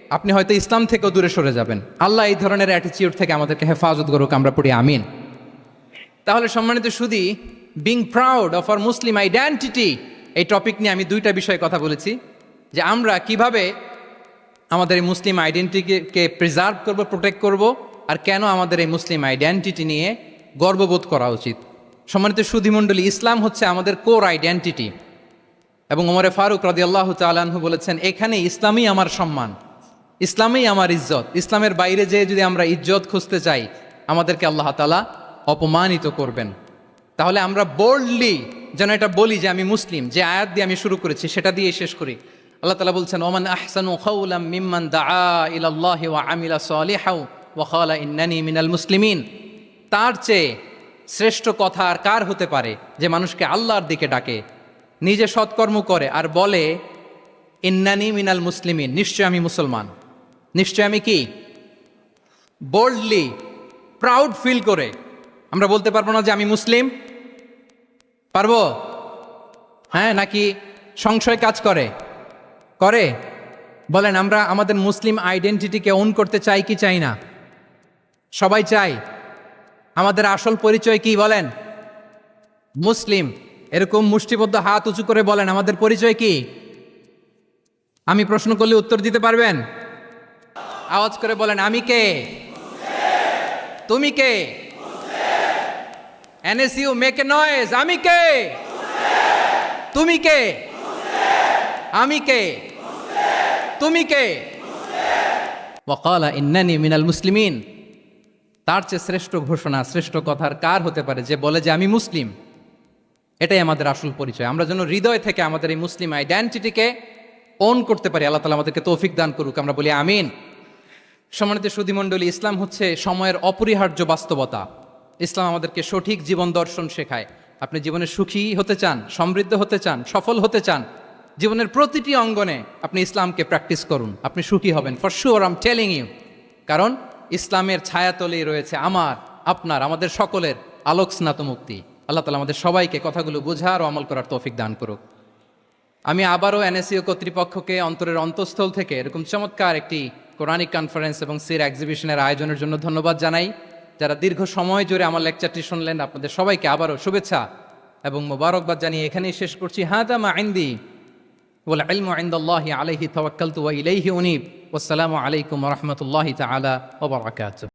Speaker 1: আপনি হয়তো ইসলাম থেকেও দূরে সরে যাবেন। আল্লাহ এই ধরনের অ্যাটিটিউড থেকে আমাদেরকে হেফাজত করুক, আমরা পড়ি আমিন। তাহলে সম্মানিত সুধী, being proud of our Muslim identity, এই টপিক নিয়ে আমি দুইটা বিষয়ে কথা বলেছি, যে আমরা কিভাবে আমাদের এই মুসলিম আইডেন্টিটিকে প্রিজার্ভ করব, প্রোটেক্ট করব, আর কেন আমাদের এই মুসলিম আইডেন্টিটি নিয়ে গর্ববোধ করা উচিত। সম্মানিত সুধীমণ্ডলী, ইসলাম হচ্ছে আমাদের কোর আইডেন্টিটি, এবং ওমরে ফারুক রাদিয়াল্লাহু তাআলা আনহু বলেছেন, এখানে ইসলামই আমার সম্মান, ইসলামই আমার ইজ্জত। ইসলামের বাইরে যেয়ে যদি আমরা ইজ্জত খুঁজতে চাই, আমাদেরকে আল্লাহ তাআলা অপমানিত করবেন। তাহলে আমরা বোল্ডলি যেন এটা বলি যে আমি মুসলিম। যে আয়াত দিয়ে আমি শুরু করেছি সেটা দিয়ে শেষ করি। আল্লাহ তাআলা বলছেন, ওমান আহসানু কাওলাম মিম্মান দাআ ইলাল্লাহি ওয়া আমিলা সালিহাও ওয়া ক্বালা ইন্নানি মিনাল মুসলিমিন। তার চেয়ে শ্রেষ্ঠ কথা আর কার হতে পারে যে মানুষকে আল্লাহর দিকে ডাকে, নিজে সৎকর্ম করে আর বলে ইন্নানি মিনাল মুসলিমিন, নিশ্চয় আমি মুসলমান। নিশ্চয় আমি কি? বোল্ডলি, প্রাউড ফিল করে আমরা বলতে পারবো না যে আমি মুসলিম? পারবো? হ্যাঁ, নাকি সংশয় কাজ করে? বলেন, আমরা আমাদের মুসলিম আইডেন্টিটিকে ওন করতে চাই কি চাই না? সবাই চাই। আমাদের আসল পরিচয় কি বলেন? মুসলিম। এরকম মুষ্টিবদ্ধ হাত উঁচু করে বলেন, আমাদের পরিচয় কি? আমি প্রশ্ন করলে উত্তর দিতে পারবেন? আওয়াজ করে বলেন, আমি কে? তুমি কে? এনএসইউ মেক এ নয়েজ, আমি কে? তুমি কে? আমি কে? তুমি কে? ওয়াকালা ইন্নানি মিনাল মুসলিমিন। তার চেয়ে শ্রেষ্ঠ ঘোষণা, শ্রেষ্ঠ কথার কার হতে পারে যে বলে যে আমি মুসলিম? এটাই আমাদের আসল পরিচয়। আমরা যেন হৃদয় থেকে আমাদের এই মুসলিম আইডেন্টিটিকে ওন করতে পারি। আল্লাহ তাআলা আমাদেরকে তৌফিক দান করুক, আমরা বলি আমিন। সম্মানিত সুধীমণ্ডলী, ইসলাম হচ্ছে সময়ের অপরিহার্য বাস্তবতা। ইসলাম আমাদেরকে সঠিক জীবন দর্শন শেখায়। আপনি জীবনে সুখী হতে চান, সমৃদ্ধ হতে চান, সফল হতে চান, জীবনের প্রতিটি অঙ্গনে আপনি ইসলামকে প্র্যাকটিস করুন, আপনি সুখী হবেন, for sure, I am telling you. কারণ ইসলামের ছায়াতলেই রয়েছে আমার, আপনার, আমাদের সকলের আলোক স্নাত মুক্তি। আল্লাহ তাআলা আমাদের সবাইকে কথাগুলো বোঝার ও আমল করার তৌফিক দান করুক। আমি আবারও এনএসইউ কর্তৃপক্ষকে অন্তরের অন্তঃস্থল থেকে এরকম চমৎকার একটি কোরআনিক কনফারেন্স এবং সির এক্সিবিশনের আয়োজনের জন্য ধন্যবাদ জানাই। যারা দীর্ঘ সময় জুড়ে আমার লেকচারটি শুনলেন, আপনাদের সবাইকে আবারও শুভেচ্ছা এবং মোবারকবাদ জানিয়ে এখানেই শেষ করছি। হাদা মা ইনদি ওয়াল ইলমু ইনদাল্লাহি আলাইহি তাওয়াক্কালতু ওয়া ইলাইহি উনীব। ওয়াসসালামু আলাইকুম ওয়া রাহমাতুল্লাহি তাআলা ওয়া বারাকাতুহু।